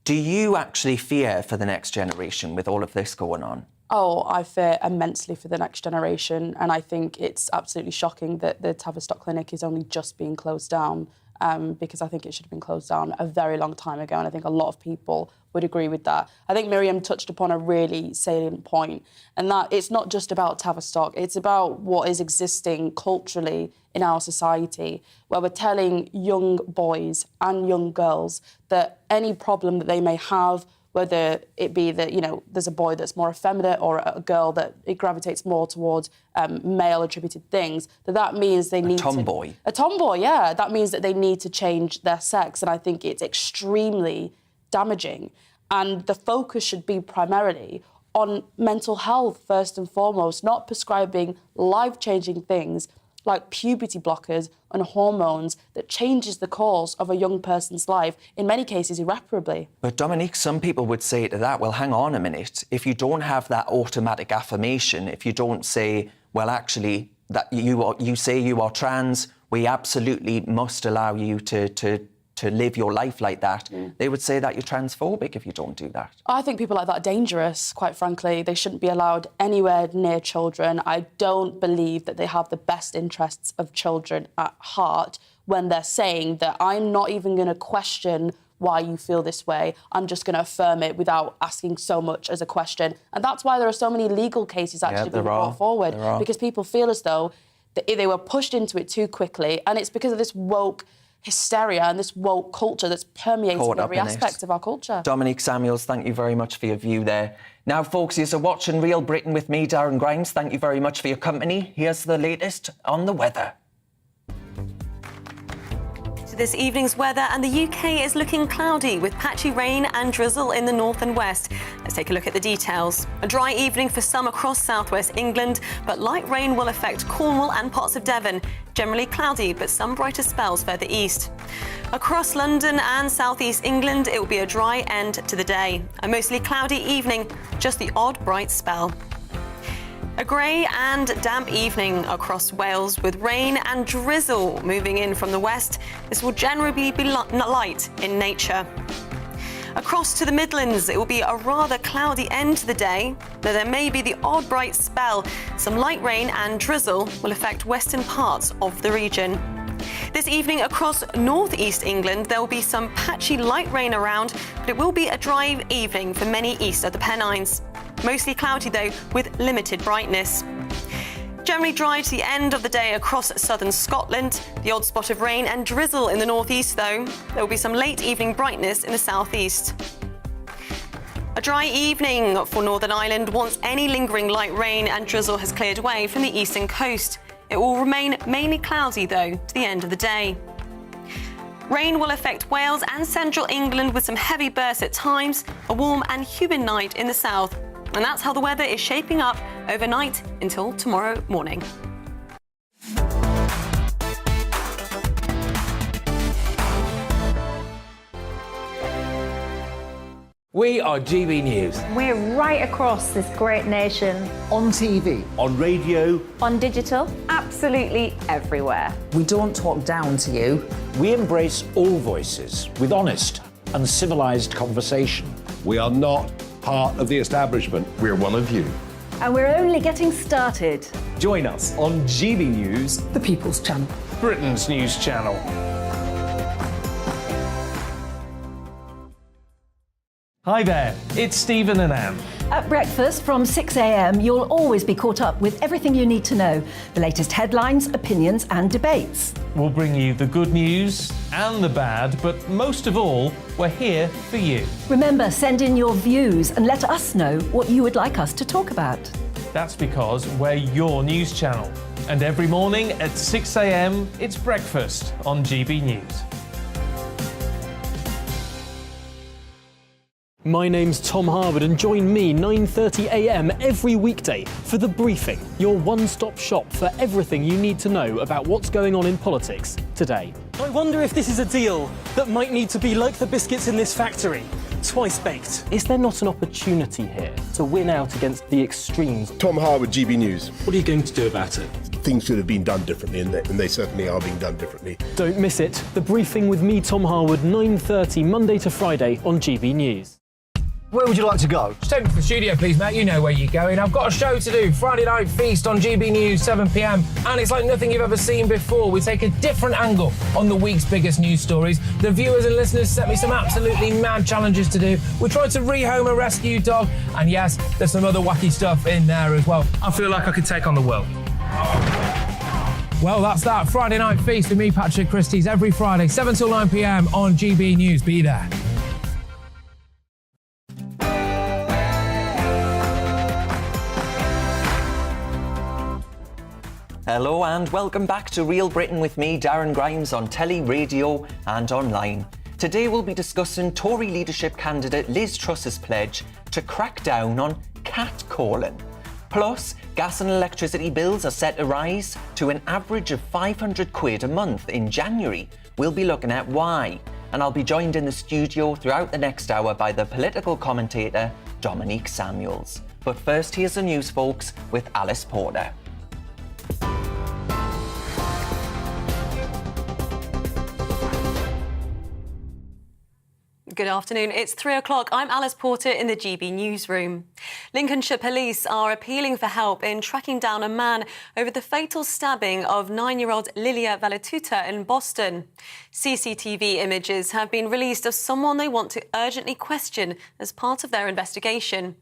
Do you actually fear for the next generation with all of this going on? Oh, I fear immensely for the next generation, and I think it's absolutely shocking that the Tavistock Clinic is only just being closed down, because I think it should have been closed down a very long time ago, and I think a lot of people would agree with that. I think Miriam touched upon a really salient point, and that it's not just about Tavistock, it's about what is existing culturally in our society, where we're telling young boys and young girls that any problem that they may have, whether it be that, there's a boy that's more effeminate or a girl that it gravitates more towards male-attributed things, that means they need tomboy. A tomboy, yeah. That means that they need to change their sex, and I think it's extremely damaging. And the focus should be primarily on mental health, first and foremost, not prescribing life-changing things like puberty blockers and hormones that changes the course of a young person's life, in many cases irreparably. But Dominique, some people would say to that, well, hang on a minute. If you don't have that automatic affirmation, if you don't say, well, actually, that you say you are trans, we absolutely must allow you to live your life like that, they would say that you're transphobic if you don't do that. I think people like that are dangerous, quite frankly. They shouldn't be allowed anywhere near children. I don't believe that they have the best interests of children at heart when they're saying that I'm not even going to question why you feel this way. I'm just going to affirm it without asking so much as a question. And that's why there are so many legal cases actually being brought forward, because people feel as though they were pushed into it too quickly, and it's because of this woke hysteria and this woke culture that's permeating every aspect of our culture. Dominique Samuels, thank you very much for your view there. Now, folks, you're watching Real Britain with me, Darren Grimes. Thank you very much for your company. Here's the latest on the weather. To this evening's weather, and the UK is looking cloudy with patchy rain and drizzle in the north and west. Let's take a look at the details. A dry evening for some across southwest England, but light rain will affect Cornwall and parts of Devon. Generally cloudy, but some brighter spells further east. Across London and southeast England, it will be a dry end to the day. A mostly cloudy evening, just the odd bright spell. A grey and damp evening across Wales with rain and drizzle moving in from the west. This will generally be light in nature. Across to the Midlands, it will be a rather cloudy end to the day, though there may be the odd bright spell. Some light rain and drizzle will affect western parts of the region. This evening across northeast England, there will be some patchy light rain around, but it will be a dry evening for many east of the Pennines. Mostly cloudy though, with limited brightness. Generally dry to the end of the day across southern Scotland. The odd spot of rain and drizzle in the northeast though. There will be some late evening brightness in the southeast. A dry evening for Northern Ireland once any lingering light rain and drizzle has cleared away from the eastern coast. It will remain mainly cloudy though to the end of the day. Rain will affect Wales and central England with some heavy bursts at times, a warm and humid night in the south. And that's how the weather is shaping up overnight until tomorrow morning. We are GB News. We're right across this great nation. On TV. On radio. On digital. Absolutely everywhere. We don't talk down to you. We embrace all voices with honest and civilised conversation. We are not part of the establishment. We're one of you. And we're only getting started. Join us on GB News, The People's Channel. Britain's news channel. Hi there, it's Stephen and Anne. At breakfast from 6 a.m, you'll always be caught up with everything you need to know, the latest headlines, opinions and debates. We'll bring you the good news and the bad, but most of all, we're here for you. Remember, send in your views and let us know what you would like us to talk about. That's because we're your news channel. And every morning at 6 a.m, it's breakfast on GB News. My name's Tom Harwood and join me 9:30 a.m. every weekday for The Briefing, your one-stop shop for everything you need to know about what's going on in politics today. I wonder if this is a deal that might need to be like the biscuits in this factory, twice baked. Is there not an opportunity here to win out against the extremes? Tom Harwood, GB News. What are you going to do about it? Things should have been done differently, and they certainly are being done differently. Don't miss it. The Briefing with me, Tom Harwood, 9:30 Monday to Friday on GB News. Where would you like to go? Just take me to the studio, please, mate. You know where you're going. I've got a show to do. Friday Night Feast on GB News, 7 p.m. And it's like nothing you've ever seen before. We take a different angle on the week's biggest news stories. The viewers and listeners set me some absolutely mad challenges to do. We tried to rehome a rescue dog. And yes, there's some other wacky stuff in there as well. I feel like I could take on the world. Well, that's that. Friday Night Feast with me, Patrick Christie's, every Friday, 7 till 9 p.m. on GB News. Be there. Hello and welcome back to Real Britain with me, Darren Grimes, on telly, radio and online. Today we'll be discussing Tory leadership candidate Liz Truss's pledge to crack down on catcalling. Plus, gas and electricity bills are set to rise to an average of £500 a month in January. We'll be looking at why. And I'll be joined in the studio throughout the next hour by the political commentator Dominique Samuels. But first, here's the news, folks, with Alice Porter. Good afternoon. It's 3 o'clock. I'm Alice Porter in the GB newsroom. Lincolnshire police are appealing for help in tracking down a man over the fatal stabbing of 9-year-old Lilia Valatuta in Boston. CCTV images have been released of someone they want to urgently question as part of their investigation.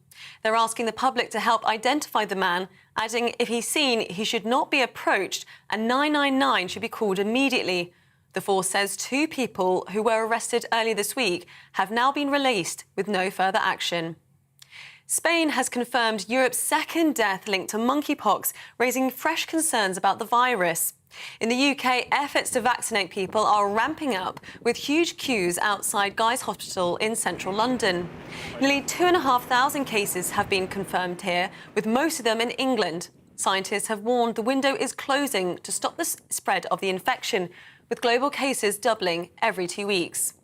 They're asking the public to help identify the man, adding if he's seen, he should not be approached and 999 should be called immediately. The force says 2 people who were arrested earlier this week have now been released with no further action. Spain has confirmed Europe's second death linked to monkeypox, raising fresh concerns about the virus. In the UK, efforts to vaccinate people are ramping up with huge queues outside Guy's Hospital in central London. Nearly 2,500 cases have been confirmed here, with most of them in England. Scientists have warned the window is closing to stop the spread of the infection, with global cases doubling every 2 weeks.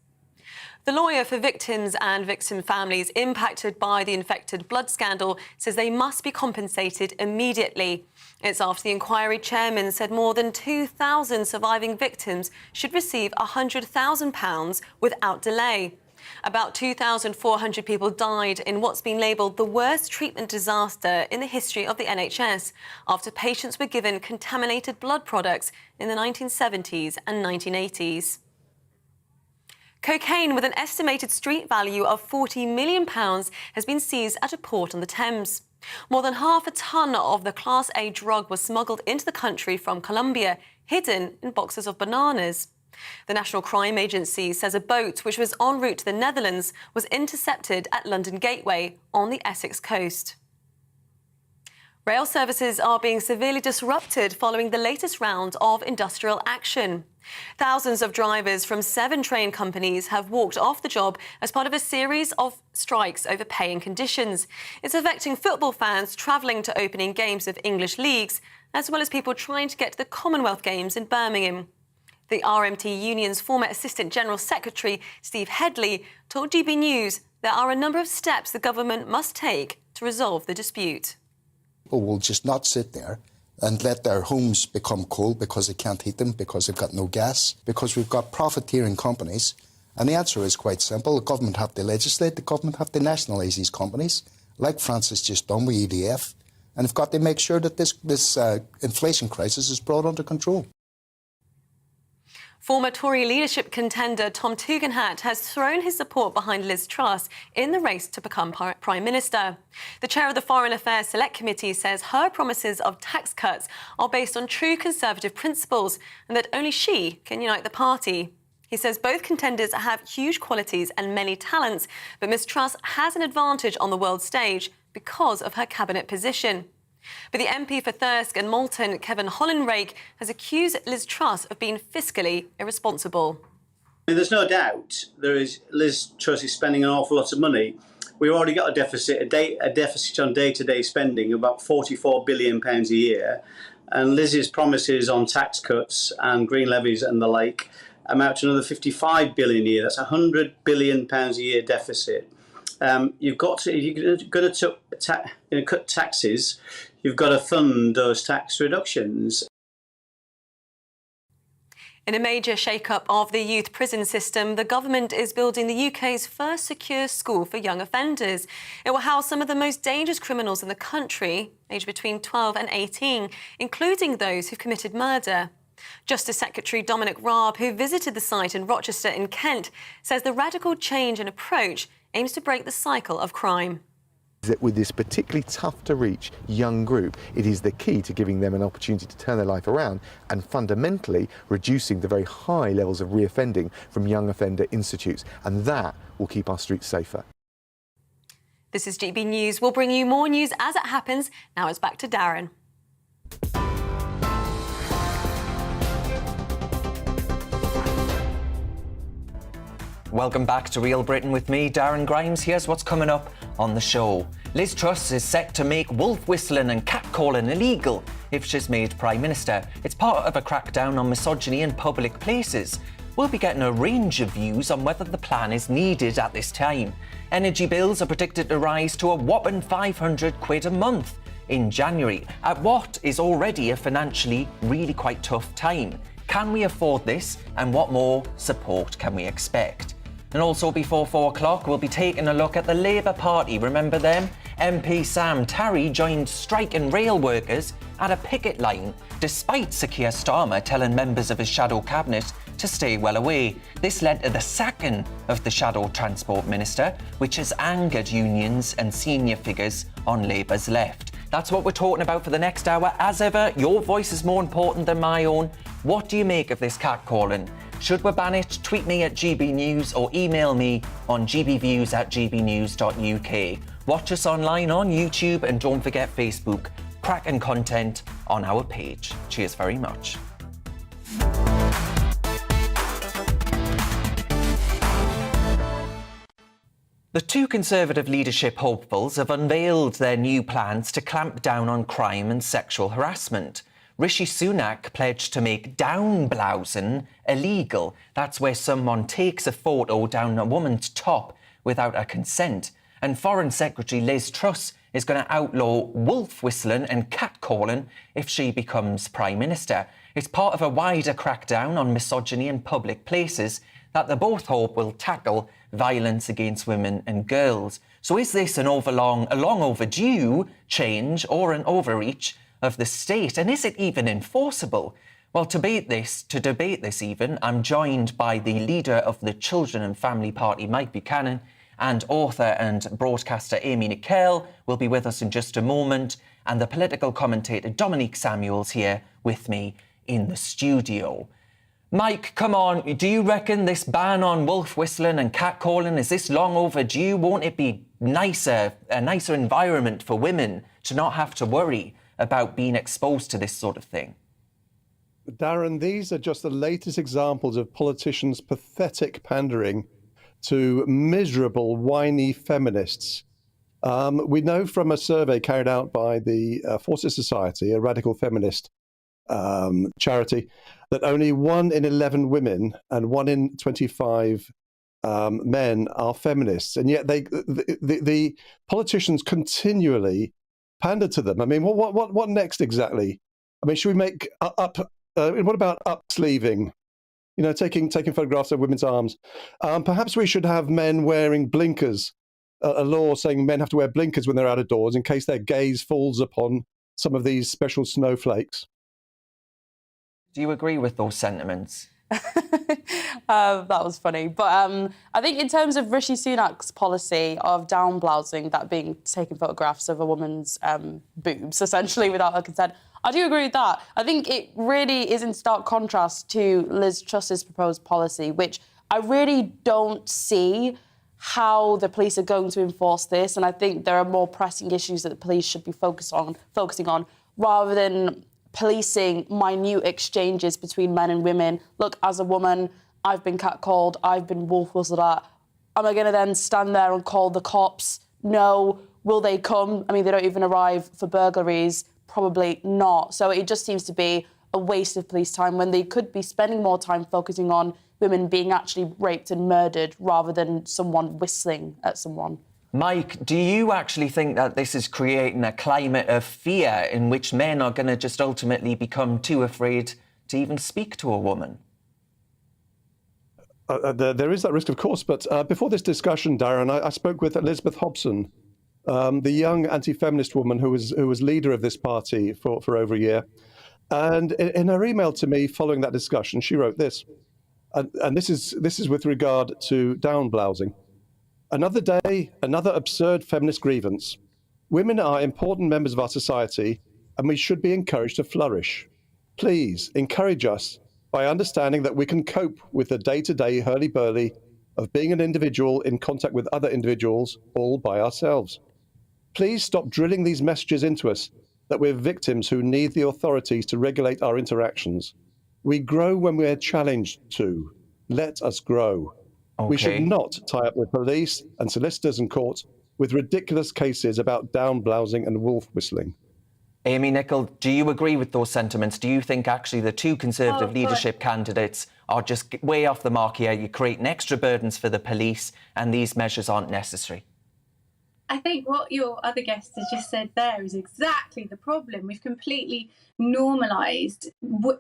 The lawyer for victims and victim families impacted by the infected blood scandal says they must be compensated immediately. It's after the inquiry chairman said more than 2,000 surviving victims should receive £100,000 without delay. About 2,400 people died in what's been labelled the worst treatment disaster in the history of the NHS after patients were given contaminated blood products in the 1970s and 1980s. Cocaine with an estimated street value of £40 million has been seized at a port on the Thames. More than half a tonne of the Class A drug was smuggled into the country from Colombia, hidden in boxes of bananas. The National Crime Agency says a boat which was en route to the Netherlands was intercepted at London Gateway on the Essex coast. Rail services are being severely disrupted following the latest round of industrial action. Thousands of drivers from 7 train companies have walked off the job as part of a series of strikes over pay and conditions. It's affecting football fans travelling to opening games of English leagues, as well as people trying to get to the Commonwealth Games in Birmingham. The RMT Union's former Assistant General Secretary, Steve Headley, told GB News there are a number of steps the government must take to resolve the dispute. People will just not sit there and let their homes become cold because they can't heat them, because they've got no gas, because we've got profiteering companies. And the answer is quite simple. The government have to legislate, the government have to nationalise these companies, like France has just done with EDF, and they've got to make sure that this inflation crisis is brought under control. Former Tory leadership contender Tom Tugendhat has thrown his support behind Liz Truss in the race to become Prime Minister. The chair of the Foreign Affairs Select Committee says her promises of tax cuts are based on true Conservative principles and that only she can unite the party. He says both contenders have huge qualities and many talents, but Ms Truss has an advantage on the world stage because of her cabinet position. But the MP for Thirsk and Malton, Kevin Hollinrake, has accused Liz Truss of being fiscally irresponsible. There's no doubt Liz Truss is spending an awful lot of money. We've already got a deficit on day-to-day spending of about £44 billion a year, and Liz's promises on tax cuts and green levies and the like amount to another £55 billion a year. That's £100 billion a year deficit. You've got to, if you're going to cut taxes, you've got to fund those tax reductions. In a major shake-up of the youth prison system, the government is building the UK's first secure school for young offenders. It will house some of the most dangerous criminals in the country, aged between 12 and 18, including those who've committed murder. Justice Secretary Dominic Raab, who visited the site in Rochester in Kent, says the radical change in approach aims to break the cycle of crime. That with this particularly tough to reach young group, it is the key to giving them an opportunity to turn their life around and fundamentally reducing the very high levels of reoffending from young offender institutes. And that will keep our streets safer. This is GB News. We'll bring you more news as it happens. Now it's back to Darren. Welcome back to Real Britain with me, Darren Grimes. Here's what's coming up on the show. Liz Truss is set to make wolf whistling and catcalling illegal if she's made Prime Minister. It's part of a crackdown on misogyny in public places. We'll be getting a range of views on whether the plan is needed at this time. Energy bills are predicted to rise to a whopping £500 a month in January, at what is already a financially really quite tough time. Can we afford this, and what more support can we expect? And also before 4 o'clock, we'll be taking a look at the Labour Party. Remember them? MP Sam Tarry joined striking rail workers at a picket line, despite Sir Keir Starmer telling members of his shadow cabinet to stay well away. This led to the sacking of the shadow transport minister, which has angered unions and senior figures on Labour's left. That's what we're talking about for the next hour. As ever, your voice is more important than my own. What do you make of this catcalling? Should we ban it? Tweet me at GB News or email me on gbviews@gbnews.uk. Watch us online on YouTube and don't forget Facebook. Cracking content on our page. Cheers very much. The two Conservative leadership hopefuls have unveiled their new plans to clamp down on crime and sexual harassment. Rishi Sunak pledged to make down blousing illegal. That's where someone takes a photo down a woman's top without her consent. And Foreign Secretary Liz Truss is going to outlaw wolf whistling and catcalling if she becomes Prime Minister. It's part of a wider crackdown on misogyny in public places that they both hope will tackle violence against women and girls. So is this a long overdue change or an overreach of the state? And is it even enforceable? Well, to debate this even, I'm joined by the leader of the Children and Family Party, Mike Buchanan, and author and broadcaster Amy Nicole will be with us in just a moment, and the political commentator Dominique Samuels here with me in the studio. Mike, come on, do you reckon this ban on wolf whistling and catcalling, is this long overdue? Won't it be a nicer environment for women to not have to worry about being exposed to this sort of thing? Darren, these are just the latest examples of politicians' pathetic pandering to miserable, whiny feminists. We know from a survey carried out by the Forces Society, a radical feminist charity, that only 1 in 11 women and 1 in 25 men are feminists, and yet the politicians continually pander to them. I mean, what next exactly? I mean, should we make what about up-sleeving? You know, taking photographs of women's arms. Perhaps we should have men wearing blinkers. A law saying men have to wear blinkers when they're out of doors in case their gaze falls upon some of these special snowflakes. Do you agree with those sentiments? That was funny. But I think in terms of Rishi Sunak's policy of down-blousing, that being taking photographs of a woman's boobs, essentially, without her consent, I do agree with that. I think it really is in stark contrast to Liz Truss's proposed policy, which I really don't see how the police are going to enforce this. And I think there are more pressing issues that the police should be focusing on, rather than policing minute exchanges between men and women. Look, as a woman, I've been catcalled, I've been wolf whistled at. Am I going to then stand there and call the cops? No. Will they come? I mean, they don't even arrive for burglaries. Probably not. So it just seems to be a waste of police time when they could be spending more time focusing on women being actually raped and murdered rather than someone whistling at someone. Mike, do you actually think that this is creating a climate of fear in which men are going to just ultimately become too afraid to even speak to a woman? There is that risk, of course, but before this discussion, Darren, I spoke with Elizabeth Hobson, the young anti-feminist woman who was leader of this party for over a year. And in her email to me following that discussion, she wrote this, and this is with regard to down-blousing. Another day, another absurd feminist grievance. Women are important members of our society, and we should be encouraged to flourish. Please encourage us by understanding that we can cope with the day-to-day hurly-burly of being an individual in contact with other individuals all by ourselves. Please stop drilling these messages into us that we're victims who need the authorities to regulate our interactions. We grow when we're challenged to. Let us grow. Okay. We should not tie up the police and solicitors and courts with ridiculous cases about down-blousing and wolf whistling. Amy Nicole, do you agree with those sentiments? Do you think actually the two Conservative leadership candidates are just way off the mark here? You're creating extra burdens for the police and these measures aren't necessary? I think what your other guest has just said there is exactly the problem. We've completely normalised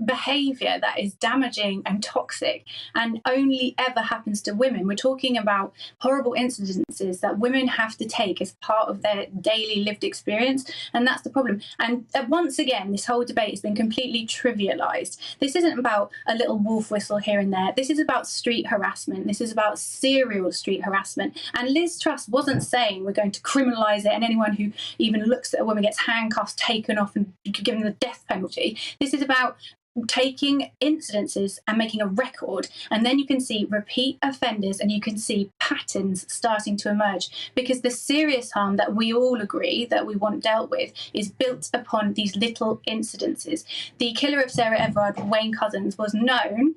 behaviour that is damaging and toxic and only ever happens to women. We're talking about horrible incidences that women have to take as part of their daily lived experience, and that's the problem. And once again, this whole debate has been completely trivialised. This isn't about a little wolf whistle here and there. This is about street harassment. This is about serial street harassment. And Liz Truss wasn't saying we're going to criminalise it and anyone who even looks at a woman gets handcuffs taken off and given the death penalty. This is about taking incidences and making a record, and then you can see repeat offenders and you can see patterns starting to emerge, because the serious harm that we all agree that we want dealt with is built upon these little incidences. The killer of Sarah Everard, Wayne Couzens, was known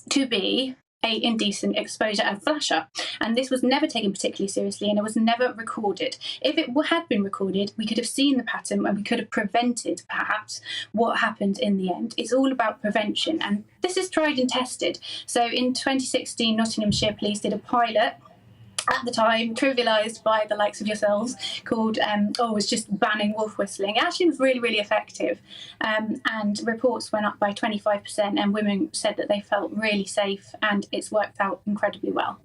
to be a indecent exposure and flasher, and this was never taken particularly seriously and it was never recorded. If it had been recorded, we could have seen the pattern and we could have prevented perhaps what happened in the end. It's all about prevention, and this is tried and tested. So in 2016, Nottinghamshire Police did a pilot at the time trivialised by the likes of yourselves, called was just banning wolf whistling. It actually was really, really effective, and reports went up by 25%, and women said that they felt really safe, and it's worked out incredibly well.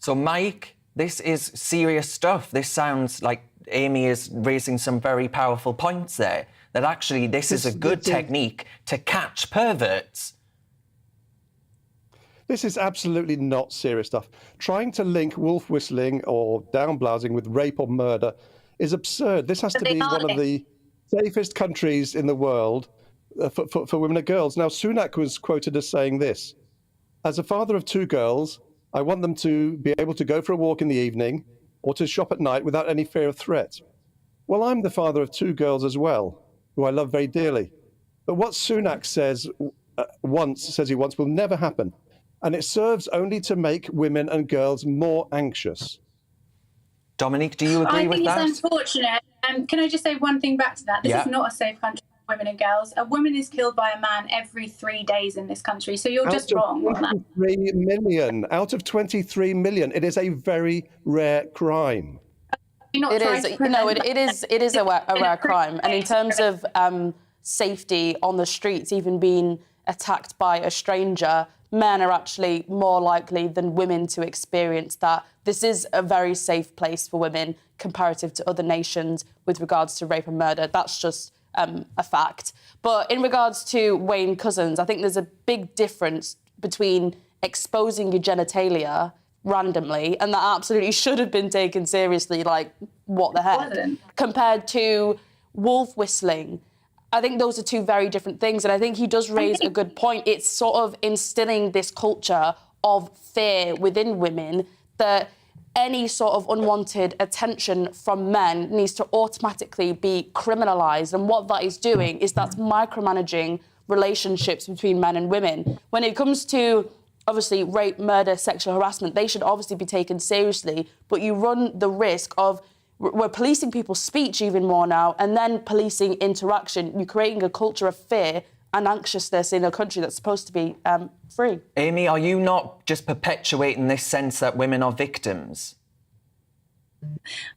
So, Mike, this is serious stuff. This sounds like Amy is raising some very powerful points there, that actually this is a good technique to catch perverts. This is absolutely not serious stuff. Trying to link wolf whistling or down-blousing with rape or murder is absurd. This has to be one of the safest countries in the world for women and girls. Now, Sunak was quoted as saying this: "As a father of 2 girls, I want them to be able to go for a walk in the evening or to shop at night without any fear of threat." Well, I'm the father of 2 girls as well, who I love very dearly. But what Sunak says he wants will never happen. And it serves only to make women and girls more anxious. Dominique, do you agree with that? I think it's unfortunate. Can I just say one thing back to that? This is not a safe country for women and girls. A woman is killed by a man every 3 days in this country, so you're just wrong on that. 23 million. Out of 23 million, it is a very rare crime. It is a rare crime. And in terms of safety on the streets, even being attacked by a stranger, men are actually more likely than women to experience that. This is a very safe place for women comparative to other nations with regards to rape and murder. That's just a fact. But in regards to Wayne Couzens, I think there's a big difference between exposing your genitalia randomly, and that absolutely should have been taken seriously, like, what the heck, compared to wolf whistling. I think those are 2 very different things, and I think he does raise a good point. It's sort of instilling this culture of fear within women that any sort of unwanted attention from men needs to automatically be criminalised, and what that is doing is that's micromanaging relationships between men and women. When it comes to, obviously, rape, murder, sexual harassment, they should obviously be taken seriously, but you run the risk of we're policing people's speech even more now, and then policing interaction. You're creating a culture of fear and anxiousness in a country that's supposed to be free. Amy, are you not just perpetuating this sense that women are victims?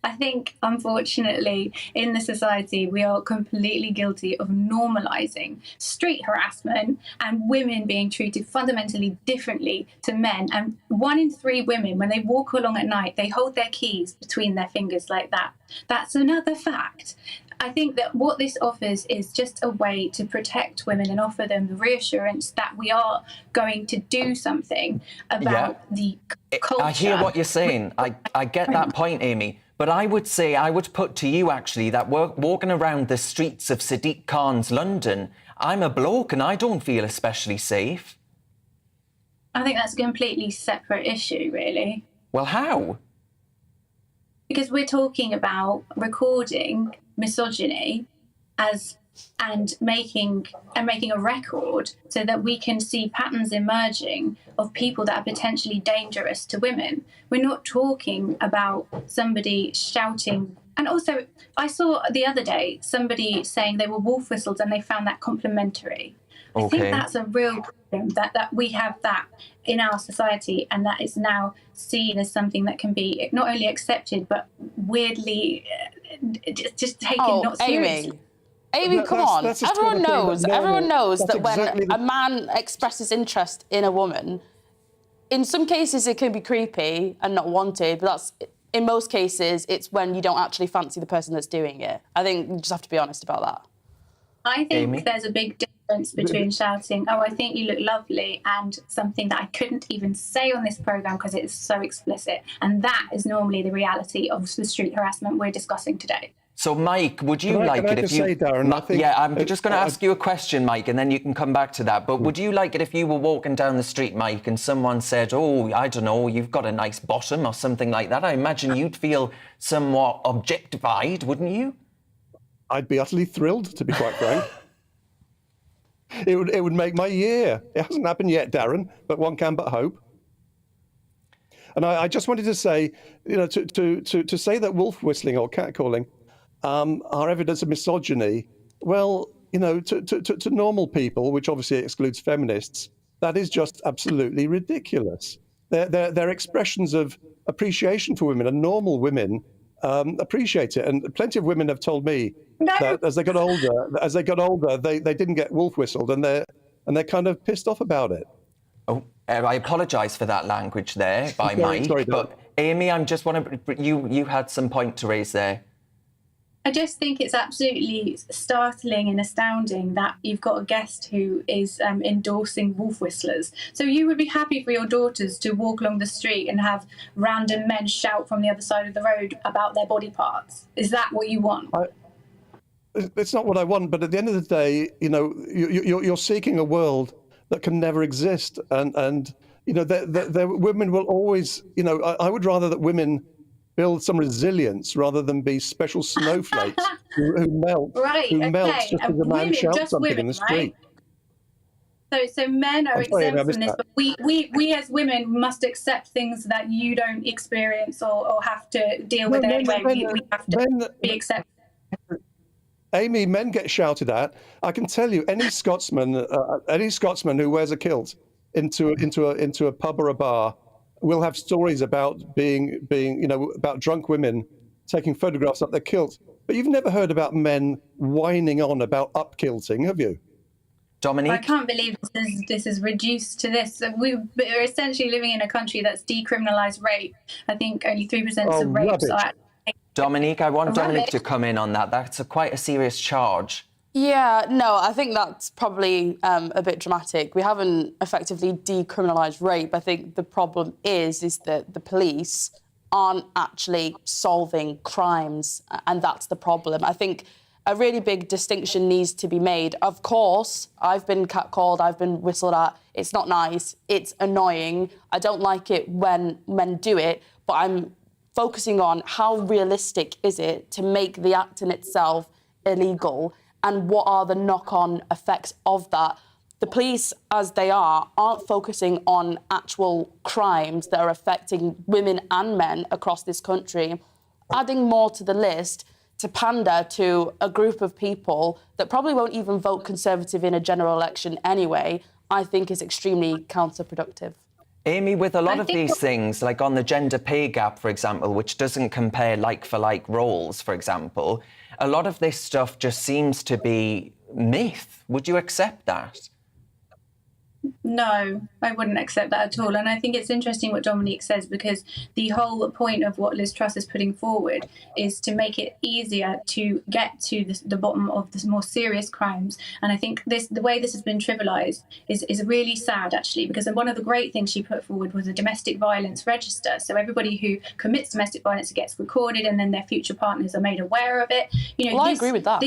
I think, unfortunately, in the society, we are completely guilty of normalising street harassment and women being treated fundamentally differently to men. And 1 in 3 women, when they walk along at night, they hold their keys between their fingers like that. That's another fact. I think that what this offers is just a way to protect women and offer them the reassurance that we are going to do something about the culture. I hear what you're saying. I get that point, Amy. But I would put to you, actually, that we're walking around the streets of Sadiq Khan's London, I'm a bloke and I don't feel especially safe. I think that's a completely separate issue, really. Well, how? Because we're talking about recording misogyny and making a record so that we can see patterns emerging of people that are potentially dangerous to women. We're not talking about somebody shouting. And also, I saw the other day somebody saying they were wolf whistles and they found that complimentary. I think that's a real problem, that we have that in our society, and that is now seen as something that can be not only accepted but weirdly just taken not seriously. Amy, come on. Everyone knows that when a man expresses interest in a woman, in some cases it can be creepy and not wanted, but in most cases it's when you don't actually fancy the person that's doing it. I think you just have to be honest about that. I think there's a big difference between shouting, "Oh, I think you look lovely," and something that I couldn't even say on this programme because it is so explicit. And that is normally the reality of the street harassment we're discussing today. So, Mike, would you like it if you... Darren, I think, I'm just going to ask you a question, Mike, and then you can come back to that. But would you like it if you were walking down the street, Mike, and someone said, "Oh, I don't know, you've got a nice bottom," or something like that? I imagine you'd feel somewhat objectified, wouldn't you? I'd be utterly thrilled, to be quite frank. It would make my year. It hasn't happened yet, Darren, but one can but hope. And I just wanted to say, to say that wolf whistling or catcalling are evidence of misogyny, well, to normal people, which obviously excludes feminists, that is just absolutely ridiculous. They're expressions of appreciation for women, and normal women appreciate it. And plenty of women have told me that as they got older, they didn't get wolf whistled, and they're kind of pissed off about it. Oh, I apologise for that language there by Mike. Sorry, but Amy, I'm just wondering, you had some point to raise there. I just think it's absolutely startling and astounding that you've got a guest who is endorsing wolf whistlers. So you would be happy for your daughters to walk along the street and have random men shout from the other side of the road about their body parts? Is that what you want? It's not what I want, but at the end of the day, you know, you're seeking a world that can never exist, and you know, women will always, you know, I would rather that women build some resilience rather than be special snowflakes who melt, melt just as a man shouts something in the street. Right? So men are exempt from this, but we as women must accept things that you don't experience or have to deal with anyway. We have to be accepted. Amy, men get shouted at. I can tell you, any Scotsman who wears a kilt into a pub or a bar will have stories about being you know, about drunk women taking photographs up their kilt. But you've never heard about men whining on about up-kilting, have you? Dominique? I can't believe this is reduced to this. We're essentially living in a country that's decriminalised rape. I think only 3% of rapes are. Dominique, I want Dominique to come in on that. That's quite a serious charge. Yeah, no, I think that's probably a bit dramatic. We haven't effectively decriminalised rape. I think the problem is that the police aren't actually solving crimes, and that's the problem. I think a really big distinction needs to be made. Of course, I've been catcalled, I've been whistled at. It's not nice, it's annoying. I don't like it when men do it, but I'm focusing on how realistic is it to make the act in itself illegal, and what are the knock-on effects of that. The police, as they aren't focusing on actual crimes that are affecting women and men across this country, adding more to the list to pander to a group of people that probably won't even vote Conservative in a general election anyway, I think is extremely counterproductive. Amy, with a lot of these things, like on the gender pay gap, for example, which doesn't compare like-for-like roles, for example, a lot of this stuff just seems to be myth. Would you accept that? No, I wouldn't accept that at all. And I think it's interesting what Dominique says, because the whole point of what Liz Truss is putting forward is to make it easier to get to the bottom of the more serious crimes. And I think the way this has been trivialised is really sad, actually, because one of the great things she put forward was a domestic violence register. So everybody who commits domestic violence gets recorded, and then their future partners are made aware of it. You know, I agree with that.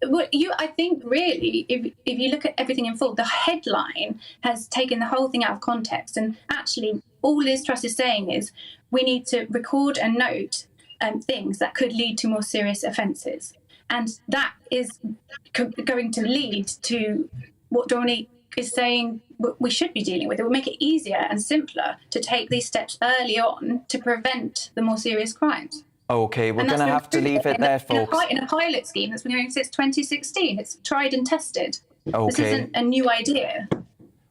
I think really, if you look at everything in full, the headline has taken the whole thing out of context. And actually, all Liz Truss is saying is we need to record and note things that could lead to more serious offences. And that is going to lead to what Dominique is saying we should be dealing with. It will make it easier and simpler to take these steps early on to prevent the more serious crimes. OK, we're going to have to leave it there, folks. In a pilot scheme that's been going since 2016. It's tried and tested. OK. This isn't a new idea.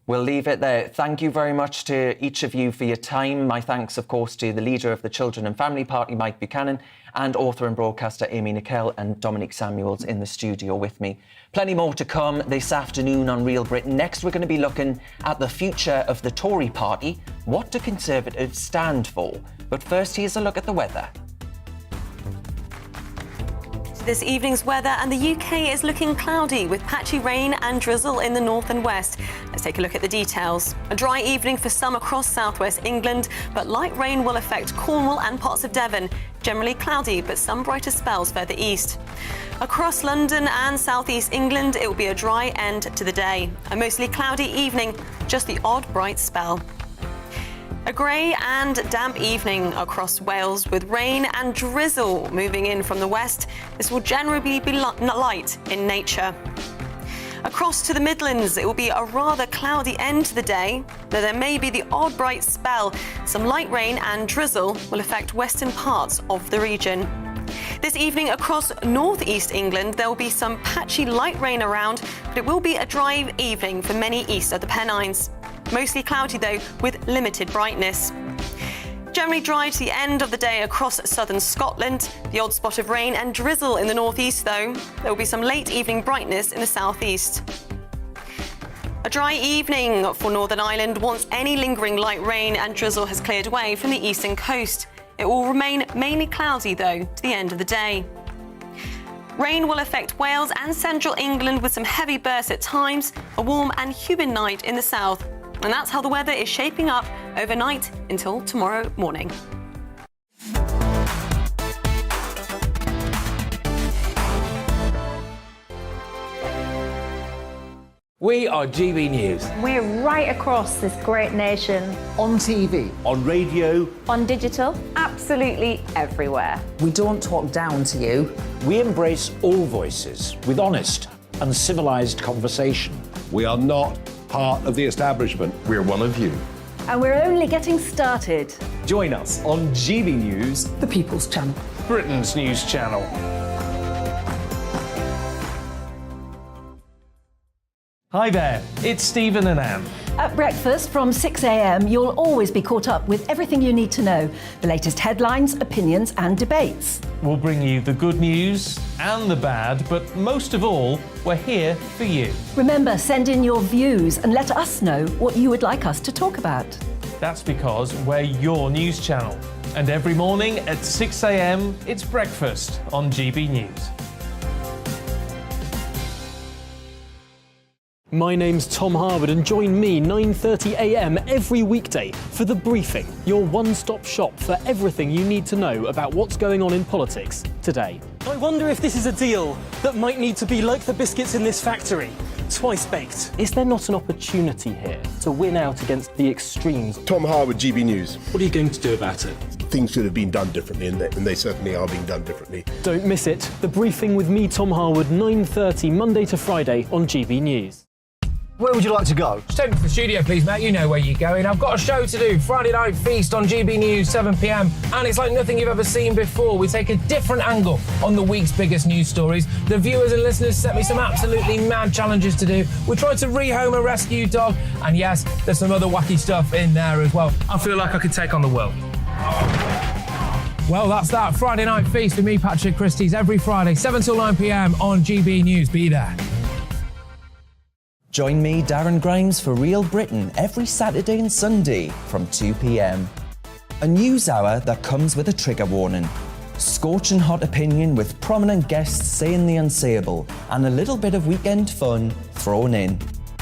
We'll leave it there. Thank you very much to each of you for your time. My thanks, of course, to the leader of the Children and Family Party, Mike Buchanan, and author and broadcaster Amy Nicol, and Dominique Samuels in the studio with me. Plenty more to come this afternoon on Real Britain. Next, we're going to be looking at the future of the Tory party. What do Conservatives stand for? But first, here's a look at the weather. This evening's weather, and the UK is looking cloudy with patchy rain and drizzle in the north and west. Let's take a look at the details. A dry evening for some across southwest England, but light rain will affect Cornwall and parts of Devon. Generally cloudy, but some brighter spells further east. Across London and southeast England, it will be a dry end to the day. A mostly cloudy evening, just the odd bright spell. A grey and damp evening across Wales with rain and drizzle moving in from the west. This will generally be light in nature. Across to the Midlands, it will be a rather cloudy end to the day, though there may be the odd bright spell. Some light rain and drizzle will affect western parts of the region. This evening across northeast England, there will be some patchy light rain around, but it will be a dry evening for many east of the Pennines. Mostly cloudy, though, with limited brightness. Generally dry to the end of the day across southern Scotland. The odd spot of rain and drizzle in the northeast, though. There will be some late evening brightness in the southeast. A dry evening for Northern Ireland once any lingering light rain and drizzle has cleared away from the eastern coast. It will remain mainly cloudy, though, to the end of the day. Rain will affect Wales and central England with some heavy bursts at times, a warm and humid night in the south. And that's how the weather is shaping up overnight until tomorrow morning. We are GB News. We're right across this great nation. On TV. On radio. On digital. Absolutely everywhere. We don't talk down to you. We embrace all voices with honest and civilised conversation. We are not part of the establishment. We're one of you. And we're only getting started. Join us on GB News, the People's Channel. Britain's news channel. Hi there, it's Stephen and Anne. At breakfast from 6 a.m, you'll always be caught up with everything you need to know, the latest headlines, opinions and debates. We'll bring you the good news and the bad, but most of all, we're here for you. Remember, send in your views and let us know what you would like us to talk about. That's because we're your news channel. And every morning at 6 a.m, it's breakfast on GB News. My name's Tom Harwood and join me 9:30 a.m. every weekday for The Briefing, your one-stop shop for everything you need to know about what's going on in politics today. I wonder if this is a deal that might need to be like the biscuits in this factory, twice baked. Is there not an opportunity here to win out against the extremes? Tom Harwood, GB News. What are you going to do about it? Things should have been done differently, and they certainly are being done differently. Don't miss it. The Briefing with me, Tom Harwood, 9:30 Monday to Friday on GB News. Where would you like to go? Just take me to the studio, please, mate. You know where you're going. I've got a show to do. Friday Night Feast on GB News, 7 p.m. And it's like nothing you've ever seen before. We take a different angle on the week's biggest news stories. The viewers and listeners set me some absolutely mad challenges to do. We tried to rehome a rescue dog. And yes, there's some other wacky stuff in there as well. I feel like I could take on the world. Well, that's that. Friday Night Feast with me, Patrick Christie's, every Friday, 7 till 9 p.m. on GB News. Be there. Join me, Darren Grimes, for Real Britain every Saturday and Sunday from 2 p.m. A news hour that comes with a trigger warning. Scorching hot opinion with prominent guests saying the unsayable and a little bit of weekend fun thrown in.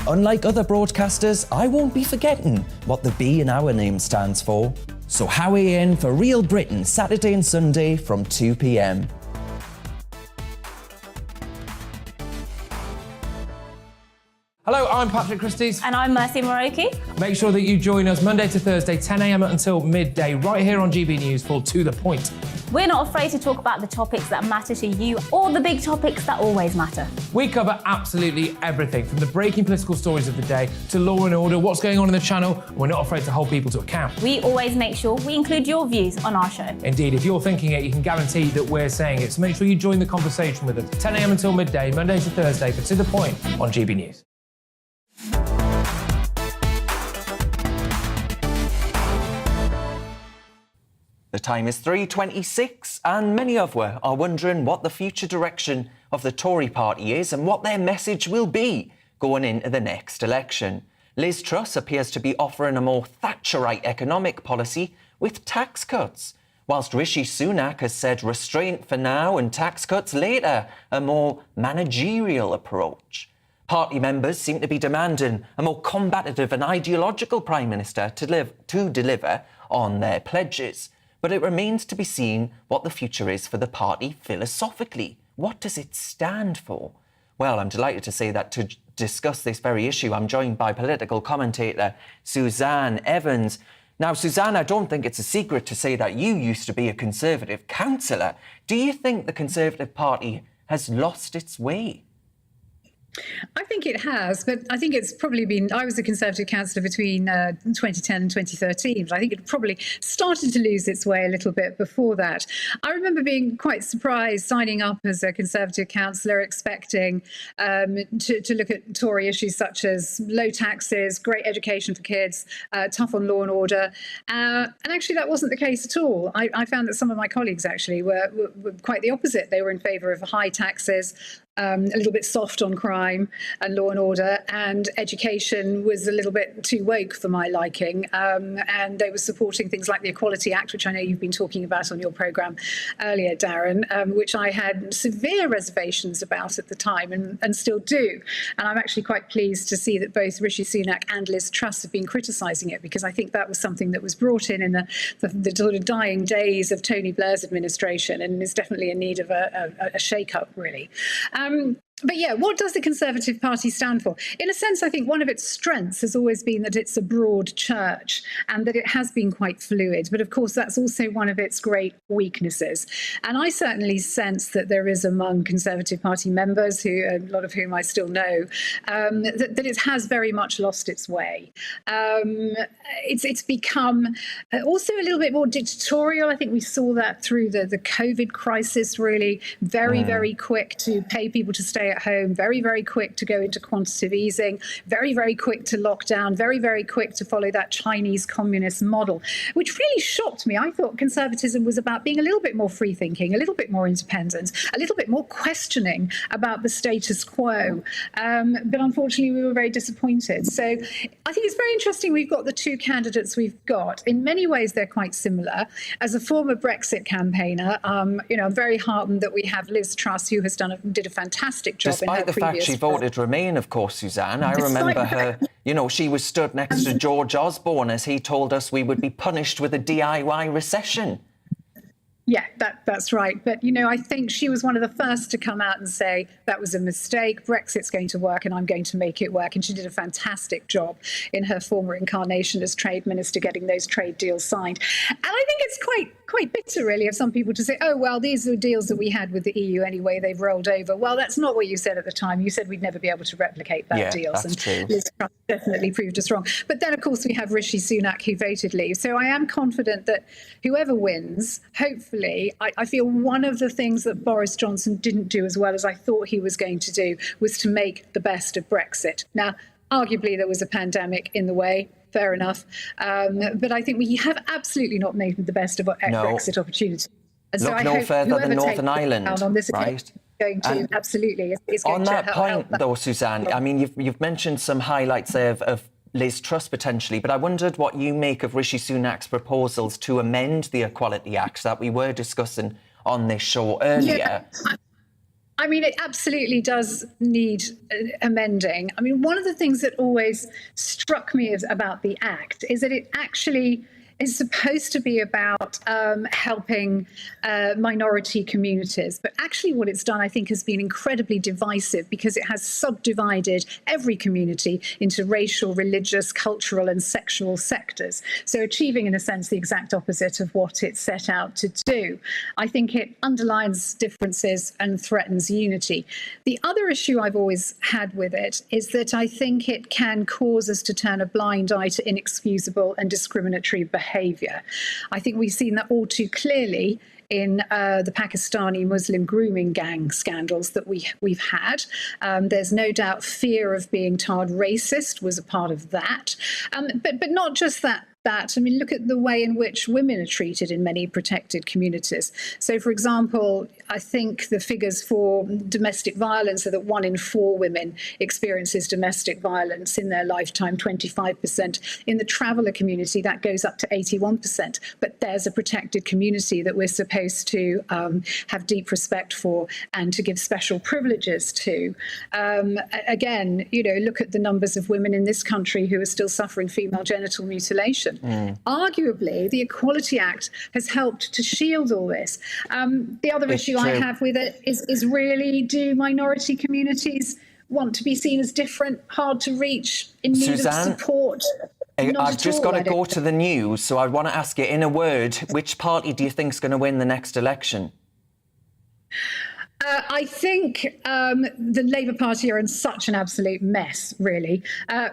Unlike other broadcasters, I won't be forgetting what the B in our name stands for. So howie in for Real Britain Saturday and Sunday from 2 p.m. Hello, I'm Patrick Christie's. And I'm Mercy Moroki. Make sure that you join us Monday to Thursday, 10 a.m. until midday, right here on GB News for To The Point. We're not afraid to talk about the topics that matter to you or the big topics that always matter. We cover absolutely everything, from the breaking political stories of the day to law and order, what's going on in the channel. We're not afraid to hold people to account. We always make sure we include your views on our show. Indeed, if you're thinking it, you can guarantee that we're saying it. So make sure you join the conversation with us, 10 a.m. until midday, Monday to Thursday, for To The Point on GB News. The time is 3:26 and many of you are wondering what the future direction of the Tory party is and what their message will be going into the next election. Liz Truss appears to be offering a more Thatcherite economic policy with tax cuts, whilst Rishi Sunak has said restraint for now and tax cuts later, a more managerial approach. Party members seem to be demanding a more combative and ideological Prime Minister to deliver on their pledges. But it remains to be seen what the future is for the party philosophically. What does it stand for? Well, I'm delighted to say that to discuss this very issue, I'm joined by political commentator Suzanne Evans. Now, Suzanne, I don't think it's a secret to say that you used to be a Conservative councillor. Do you think the Conservative Party has lost its way? I think it has, but I think it's probably been. I was a Conservative councillor between 2010 and 2013, but I think it probably started to lose its way a little bit before that. I remember being quite surprised signing up as a Conservative councillor, expecting to look at Tory issues such as low taxes, great education for kids, tough on law and order. And actually, that wasn't the case at all. I found that some of my colleagues actually were quite the opposite. They were in favour of high taxes, a little bit soft on crime and law and order, and education was a little bit too woke for my liking. And they were supporting things like the Equality Act, which I know you've been talking about on your programme earlier, Darren, which I had severe reservations about at the time and still do. And I'm actually quite pleased to see that both Rishi Sunak and Liz Truss have been criticising it, because I think that was something that was brought in the sort of dying days of Tony Blair's administration, and is definitely in need of a shake-up, really. But yeah, what does the Conservative Party stand for? In a sense, I think one of its strengths has always been that it's a broad church and that it has been quite fluid. But of course, that's also one of its great weaknesses. And I certainly sense that there is among Conservative Party members, a lot of whom I still know, that it has very much lost its way. It's become also a little bit more dictatorial. I think we saw that through the COVID crisis, really. Very quick to pay people to stay at home, very quick to go into quantitative easing, very quick to lock down, very quick to follow that Chinese communist model, which really shocked me. I thought conservatism was about being a little bit more free thinking, a little bit more independent, a little bit more questioning about the status quo. But unfortunately, we were very disappointed. So I think it's very interesting we've got the two candidates we've got. In many ways, they're quite similar. As a former Brexit campaigner, I'm very heartened that we have Liz Truss, who did a fantastic job. Despite the fact she voted Remain, of course, Suzanne. I remember her, she was stood next to George Osborne as he told us we would be punished with a DIY recession. Yeah, that's right. But, I think she was one of the first to come out and say that was a mistake. Brexit's going to work and I'm going to make it work. And she did a fantastic job in her former incarnation as Trade Minister, getting those trade deals signed. And I think it's quite bitter, really, of some people to say, oh, well, these are deals that we had with the EU anyway. They've rolled over. Well, that's not what you said at the time. You said we'd never be able to replicate that deals. That's true. Liz Truss definitely proved us wrong. But then, of course, we have Rishi Sunak, who voted leave. So I am confident that whoever wins, hopefully, I feel one of the things that Boris Johnson didn't do as well as I thought he was going to do was to make the best of Brexit. Now, arguably, there was a pandemic in the way. Fair enough. But I think we have absolutely not made the best of Brexit opportunity. And Look no further than Northern Ireland, on this right? Going to, absolutely. It's going on to that point, help. though, Suzanne, I mean, you've mentioned some highlights there of Liz Truss potentially, but I wondered what you make of Rishi Sunak's proposals to amend the Equality Act that we were discussing on this show earlier. Yeah. I mean, it absolutely does need amending. I mean, one of the things that always struck me about the Act is that it actually is supposed to be about helping minority communities. But actually what it's done, I think, has been incredibly divisive because it has subdivided every community into racial, religious, cultural and sexual sectors. So achieving, in a sense, the exact opposite of what it set out to do. I think it underlines differences and threatens unity. The other issue I've always had with it is that I think it can cause us to turn a blind eye to inexcusable and discriminatory behaviour. I think we've seen that all too clearly in the Pakistani Muslim grooming gang scandals that we've had. There's no doubt fear of being tarred racist was a part of that. But not just that. I mean, look at the way in which women are treated in many protected communities. So, for example, I think the figures for domestic violence are that 1 in 4 women experiences domestic violence in their lifetime, 25%. In the traveller community, that goes up to 81%. But there's a protected community that we're supposed to have deep respect for and to give special privileges to. Again, look at the numbers of women in this country who are still suffering female genital mutilation. Arguably, the Equality Act has helped to shield all this. The other issue I have with it is really, do minority communities want to be seen as different, hard to reach, in need Suzanne, of support? I've just got to go to the news, so I want to ask you, in a word, which party do you think is going to win the next election? I think the Labour Party are in such an absolute mess, really.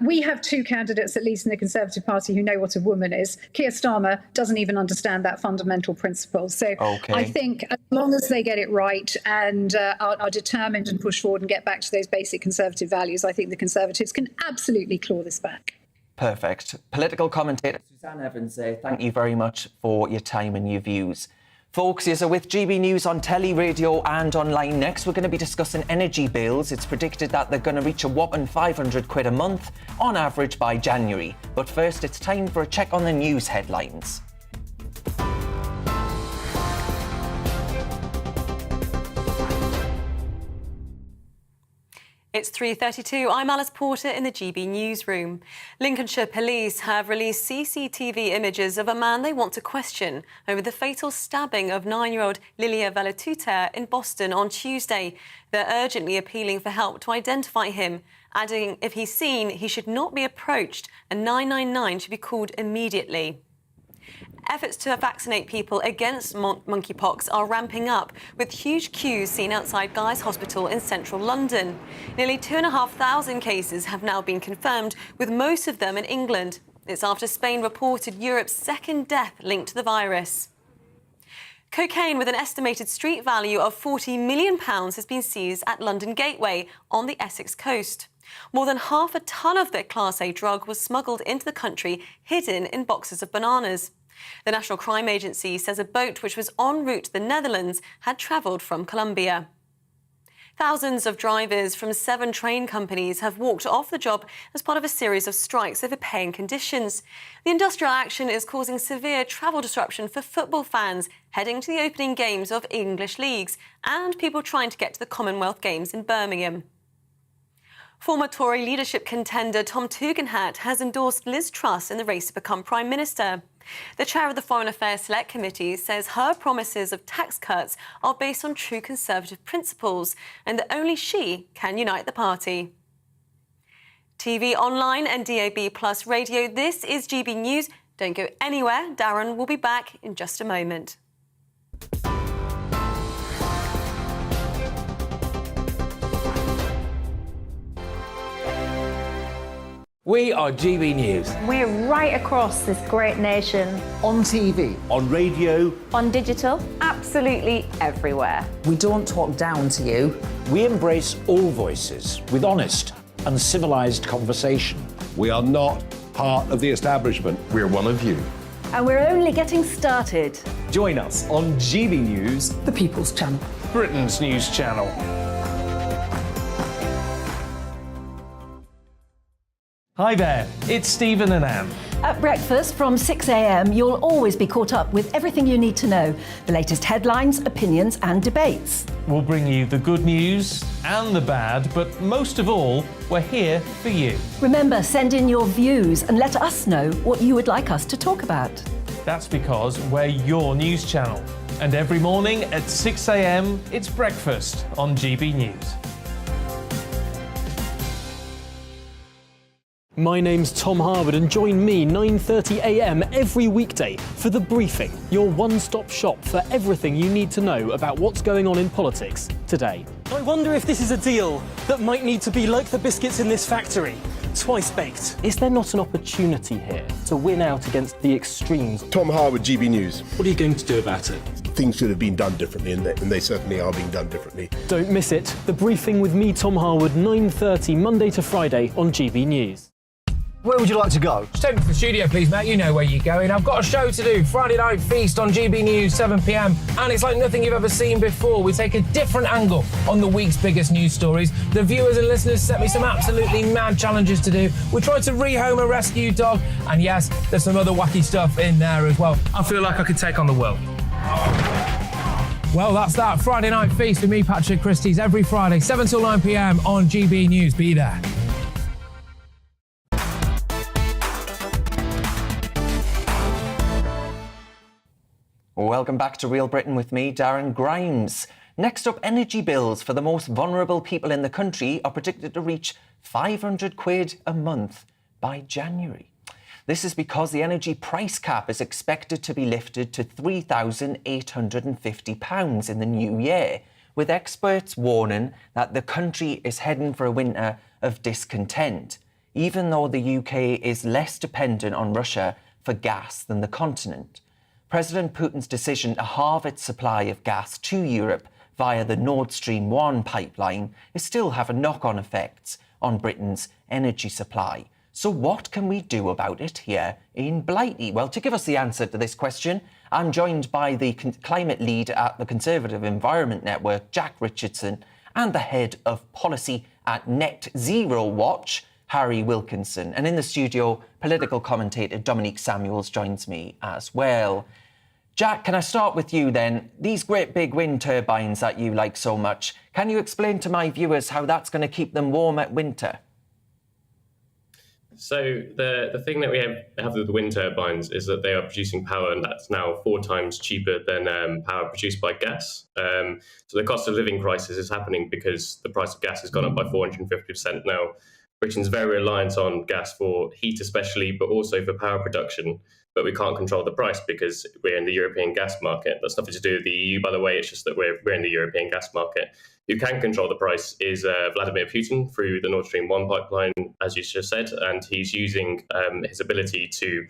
We have two candidates, at least in the Conservative Party, who know what a woman is. Keir Starmer doesn't even understand that fundamental principle. So I think as long as they get it right and are determined and push forward and get back to those basic Conservative values, I think the Conservatives can absolutely claw this back. Perfect. Political commentator Suzanne Evans, thank you very much for your time and your views. Folks, you're with GB News on telly, radio and online. Next, we're going to be discussing energy bills. It's predicted that they're going to reach a whopping £500 a month on average by January. But first, it's time for a check on the news headlines. It's 3:32. I'm Alice Porter in the GB newsroom. Lincolnshire police have released CCTV images of a man they want to question over the fatal stabbing of 9-year-old Lilia Velotuter in Boston on Tuesday. They're urgently appealing for help to identify him, adding if he's seen, he should not be approached and 999 should be called immediately. Efforts to vaccinate people against monkeypox are ramping up, with huge queues seen outside Guy's Hospital in central London. Nearly 2,500 cases have now been confirmed, with most of them in England. It's after Spain reported Europe's second death linked to the virus. Cocaine with an estimated street value of £40 million has been seized at London Gateway on the Essex coast. More than half a tonne of the Class A drug was smuggled into the country, hidden in boxes of bananas. The National Crime Agency says a boat which was en route to the Netherlands had travelled from Colombia. Thousands of drivers from 7 train companies have walked off the job as part of a series of strikes over pay and conditions. The industrial action is causing severe travel disruption for football fans heading to the opening games of English leagues and people trying to get to the Commonwealth Games in Birmingham. Former Tory leadership contender Tom Tugendhat has endorsed Liz Truss in the race to become Prime Minister. The chair of the Foreign Affairs Select Committee says her promises of tax cuts are based on true Conservative principles and that only she can unite the party. TV, online and DAB Plus radio, this is GB News. Don't go anywhere. Darren will be back in just a moment. We are GB News. We're right across this great nation. On TV. On radio. On digital. Absolutely everywhere. We don't talk down to you. We embrace all voices with honest and civilised conversation. We are not part of the establishment. We're one of you. And we're only getting started. Join us on GB News, The People's Channel. Britain's news channel. Hi there, it's Stephen and Anne. At breakfast from 6 a.m, you'll always be caught up with everything you need to know. The latest headlines, opinions and debates. We'll bring you the good news and the bad, but most of all, we're here for you. Remember, send in your views and let us know what you would like us to talk about. That's because we're your news channel. And every morning at 6 a.m, it's breakfast on GB News. My name's Tom Harwood and join me 9:30 a.m. every weekday for The Briefing, your one-stop shop for everything you need to know about what's going on in politics today. I wonder if this is a deal that might need to be like the biscuits in this factory, twice baked. Is there not an opportunity here to win out against the extremes? Tom Harwood, GB News. What are you going to do about it? Things should have been done differently, and they certainly are being done differently. Don't miss it. The Briefing with me, Tom Harwood, 9:30 Monday to Friday on GB News. Where would you like to go? Just take me to the studio, please, mate. You know where you're going. I've got a show to do. Friday Night Feast on GB News, 7 p.m. And it's like nothing you've ever seen before. We take a different angle on the week's biggest news stories. The viewers and listeners set me some absolutely mad challenges to do. We tried to rehome a rescue dog. And yes, there's some other wacky stuff in there as well. I feel like I could take on the world. Well, that's that. Friday Night Feast with me, Patrick Christie's, every Friday, 7 till 9 p.m. on GB News. Be there. Welcome back to Real Britain with me, Darren Grimes. Next up, energy bills for the most vulnerable people in the country are predicted to reach £500 a month by January. This is because the energy price cap is expected to be lifted to £3,850 in the new year, with experts warning that the country is heading for a winter of discontent, even though the UK is less dependent on Russia for gas than the continent. President Putin's decision to halve its supply of gas to Europe via the Nord Stream 1 pipeline is still having knock-on effects on Britain's energy supply. So what can we do about it here in Blighty? Well, to give us the answer to this question, I'm joined by the climate lead at the Conservative Environment Network, Jack Richardson, and the head of policy at Net Zero Watch, Harry Wilkinson. And in the studio, political commentator Dominique Samuels joins me as well. Jack, can I start with you then? These great big wind turbines that you like so much, can you explain to my viewers how that's going to keep them warm at winter? So the thing that we have with the wind turbines is that they are producing power, and that's now 4 times cheaper than power produced by gas. So the cost of living crisis is happening because the price of gas has gone up by 450% now. Britain's very reliant on gas for heat especially, but also for power production. But we can't control the price because we're in the European gas market. That's nothing to do with the EU, by the way. It's just that we're in the European gas market. Who can control the price is Vladimir Putin through the Nord Stream 1 pipeline, as you just said, and he's using his ability to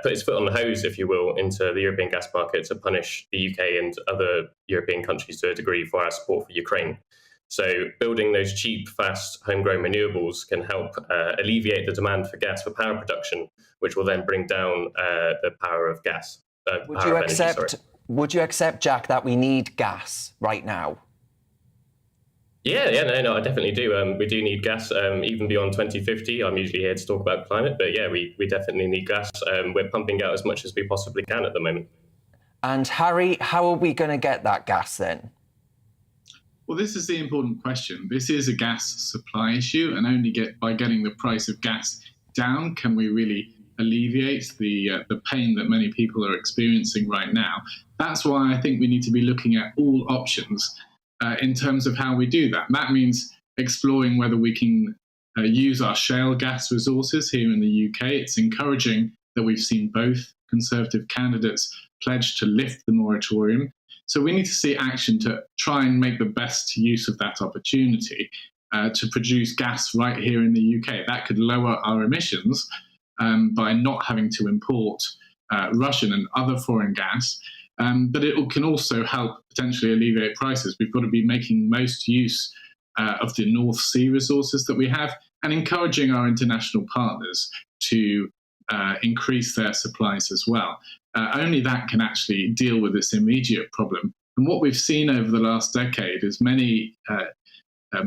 put his foot on the hose, if you will, into the European gas market to punish the UK and other European countries to a degree for our support for Ukraine. So building those cheap, fast, homegrown renewables can help alleviate the demand for gas for power production, which will then bring down the power of gas. Would you accept, Jack, that we need gas right now? No, I definitely do. We do need gas, even beyond 2050. I'm usually here to talk about climate, but yeah, we definitely need gas. We're pumping out as much as we possibly can at the moment. And Harry, how are we going to get that gas then? Well, this is the important question. This is a gas supply issue, and only by getting the price of gas down can we really alleviate the pain that many people are experiencing right now. That's why I think we need to be looking at all options in terms of how we do that. That means exploring whether we can use our shale gas resources here in the UK. It's encouraging that we've seen both Conservative candidates pledge to lift the moratorium. So we need to see action to try and make the best use of that opportunity to produce gas right here in the UK. That could lower our emissions by not having to import Russian and other foreign gas. But it can also help potentially alleviate prices. We've got to be making most use of the North Sea resources that we have and encouraging our international partners to increase their supplies as well. Only that can actually deal with this immediate problem. And what we've seen over the last decade is many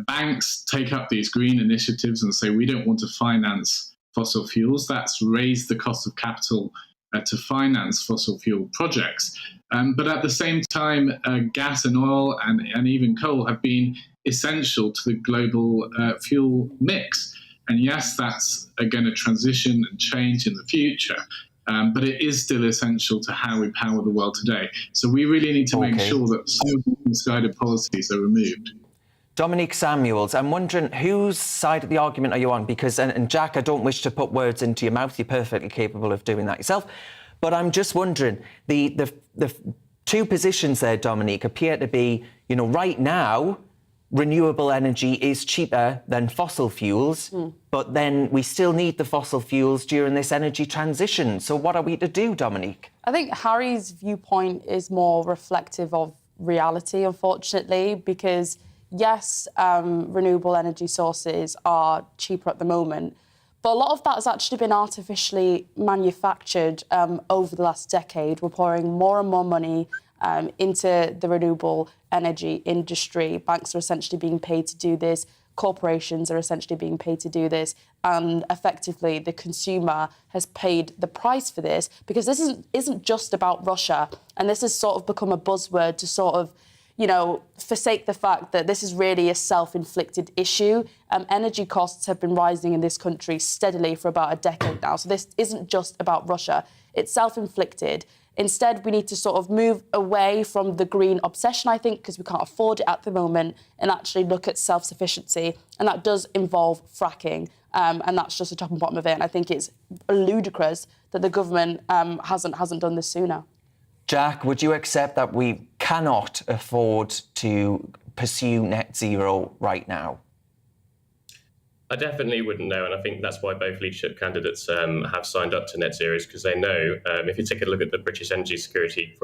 banks take up these green initiatives and say, we don't want to finance fossil fuels. That's raised the cost of capital to finance fossil fuel projects. But at the same time, gas and oil and even coal have been essential to the global fuel mix. And yes, that's going to transition and change in the future. But it is still essential to how we power the world today. So we really need to make sure that some of the misguided policies are removed. Dominique Samuels, I'm wondering whose side of the argument are you on? Because, and Jack, I don't wish to put words into your mouth. You're perfectly capable of doing that yourself. But I'm just wondering, the two positions there, Dominique, appear to be, right now, renewable energy is cheaper than fossil fuels, but then we still need the fossil fuels during this energy transition. So what are we to do, Dominique? I think Harry's viewpoint is more reflective of reality, unfortunately, because yes, renewable energy sources are cheaper at the moment, but a lot of that has actually been artificially manufactured over the last decade. We're pouring more and more money into the renewable energy industry. Banks are essentially being paid to do this. Corporations are essentially being paid to do this. And effectively, the consumer has paid the price for this because this isn't just about Russia. And this has sort of become a buzzword to sort of, forsake the fact that this is really a self-inflicted issue. Energy costs have been rising in this country steadily for about a decade now. So this isn't just about Russia. It's self-inflicted. Instead, we need to sort of move away from the green obsession, I think, because we can't afford it at the moment, and actually look at self-sufficiency. And that does involve fracking. And that's just the top and bottom of it. And I think it's ludicrous that the government hasn't done this sooner. Jack, would you accept that we cannot afford to pursue net zero right now? I definitely wouldn't know, and I think that's why both leadership candidates have signed up to net zeros, because they know, if you take a look at the British energy security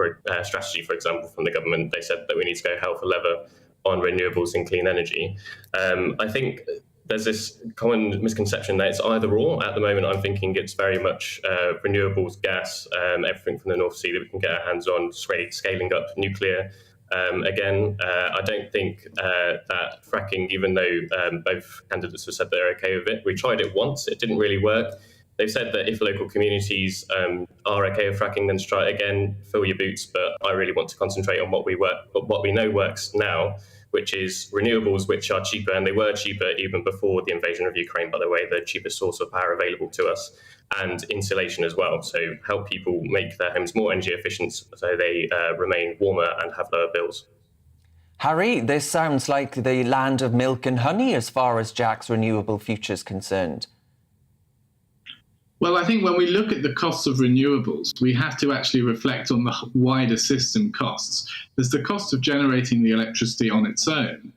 strategy, for example, from the government, they said that we need to go hell for leather on renewables and clean energy. I think there's this common misconception that it's either or. At the moment, I'm thinking it's very much renewables, gas, everything from the North Sea that we can get our hands on, scaling up nuclear. I don't think that fracking, even though both candidates have said they're okay with it, we tried it once, it didn't really work. They've said that if local communities are okay with fracking, then try it again, fill your boots. But I really want to concentrate on what we know works now, which is renewables, which are cheaper, and they were cheaper even before the invasion of Ukraine, by the way, the cheapest source of power available to us, and insulation as well. So help people make their homes more energy efficient so they remain warmer and have lower bills. Harry, this sounds like the land of milk and honey as far as Jack's renewable future is concerned. Well, I think when we look at the costs of renewables, we have to actually reflect on the wider system costs. There's the cost of generating the electricity on its own,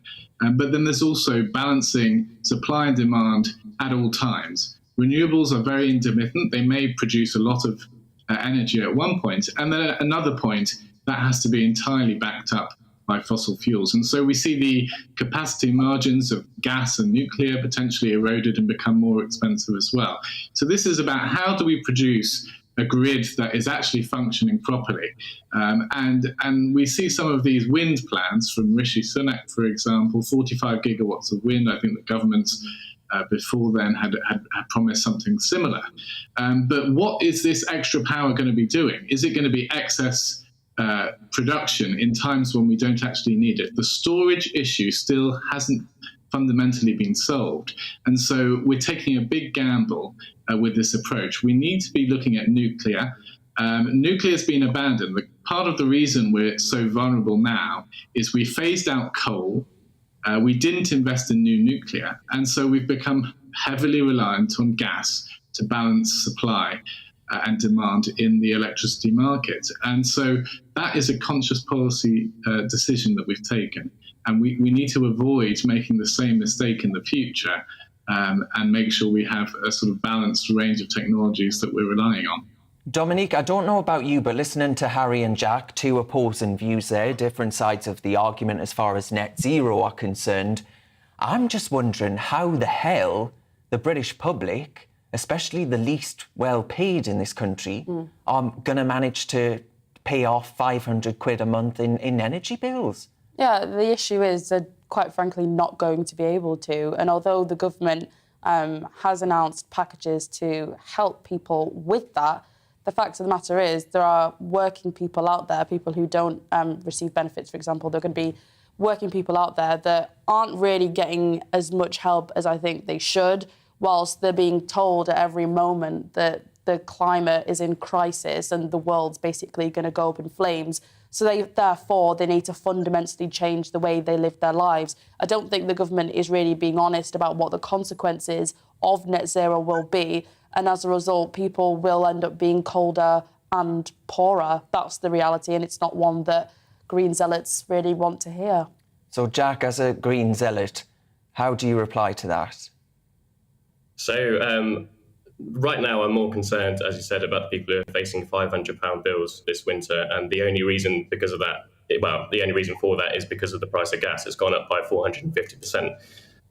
but then there's also balancing supply and demand at all times. Renewables are very intermittent. They may produce a lot of energy at one point, and then at another point, that has to be entirely backed up by fossil fuels. And so we see the capacity margins of gas and nuclear potentially eroded and become more expensive as well. So this is about how do we produce a grid that is actually functioning properly. And we see some of these wind plans from Rishi Sunak, for example, 45 gigawatts of wind. I think the governments before then had promised something similar. But what is this extra power going to be doing? Is it going to be excess production in times when we don't actually need it? The storage issue still hasn't fundamentally been solved. And so we're taking a big gamble with this approach. We need to be looking at nuclear. Nuclear has been abandoned. Part of the reason we're so vulnerable now is we phased out coal. We didn't invest in new nuclear. And so we've become heavily reliant on gas to balance supply and demand in the electricity market. And so that is a conscious policy decision that we've taken. And we need to avoid making the same mistake in the future and make sure we have a sort of balanced range of technologies that we're relying on. Dominique, I don't know about you, but listening to Harry and Jack, two opposing views there, different sides of the argument as far as net zero are concerned, I'm just wondering how the hell the British public, especially the least well-paid in this country, are going to manage to pay off 500 quid a month in energy bills. Yeah, the issue is they're quite frankly not going to be able to. And although the government has announced packages to help people with that, the fact of the matter is there are working people out there, people who don't receive benefits, for example. There are going to be working people out there that aren't really getting as much help as I think they should, whilst they're being told at every moment that the climate is in crisis and the world's basically going to go up in flames. So therefore, they need to fundamentally change the way they live their lives. I don't think the government is really being honest about what the consequences of net zero will be. And as a result, people will end up being colder and poorer. That's the reality, and it's not one that Green zealots really want to hear. So, Jack, as a Green zealot, how do you reply to that? So, right now, I'm more concerned, as you said, about the people who are facing £500 bills this winter. And the only reason because of that, the only reason for that is because of the price of gas. It's gone up by 450%.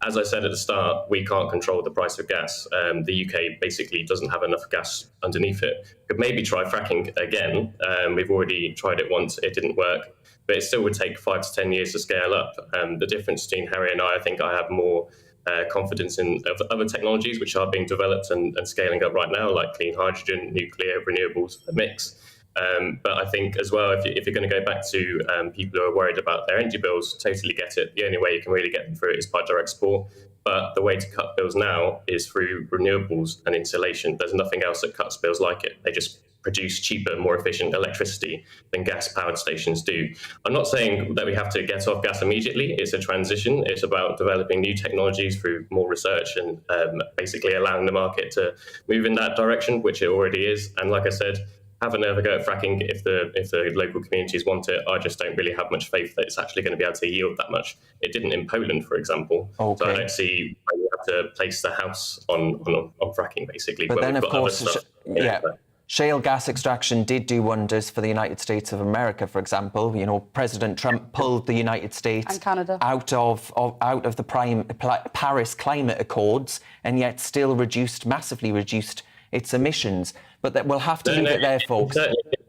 As I said at the start, we can't control the price of gas. The UK basically doesn't have enough gas underneath it. Could maybe try fracking again. We've already tried it once. It didn't work. But it still would take 5 to 10 years to scale up. The difference between Harry and I think I have more confidence in other technologies which are being developed and scaling up right now, like clean hydrogen, nuclear, renewables, a mix. But I think as well, if you're going to go back to people who are worried about their energy bills, totally get it. The only way you can really get them through it is by direct support. But the way to cut bills now is through renewables and insulation. There's nothing else that cuts bills like it. They just produce cheaper, more efficient electricity than gas-powered stations do. I'm not saying that we have to get off gas immediately. It's a transition. It's about developing new technologies through more research and basically allowing the market to move in that direction, which it already is. And like I said, have another go at fracking if the local communities want it. I just don't really have much faith that it's actually going to be able to yield that much. It didn't in Poland, for example. Okay. So I don't see why you have to place the house on fracking, basically. But then, of course, yeah. Shale gas extraction did do wonders for the United States of America, for example. You know, President Trump pulled the United States and Canada out of the Paris Climate Accords, and yet still massively reduced its emissions. But that we'll have to leave it there, folks.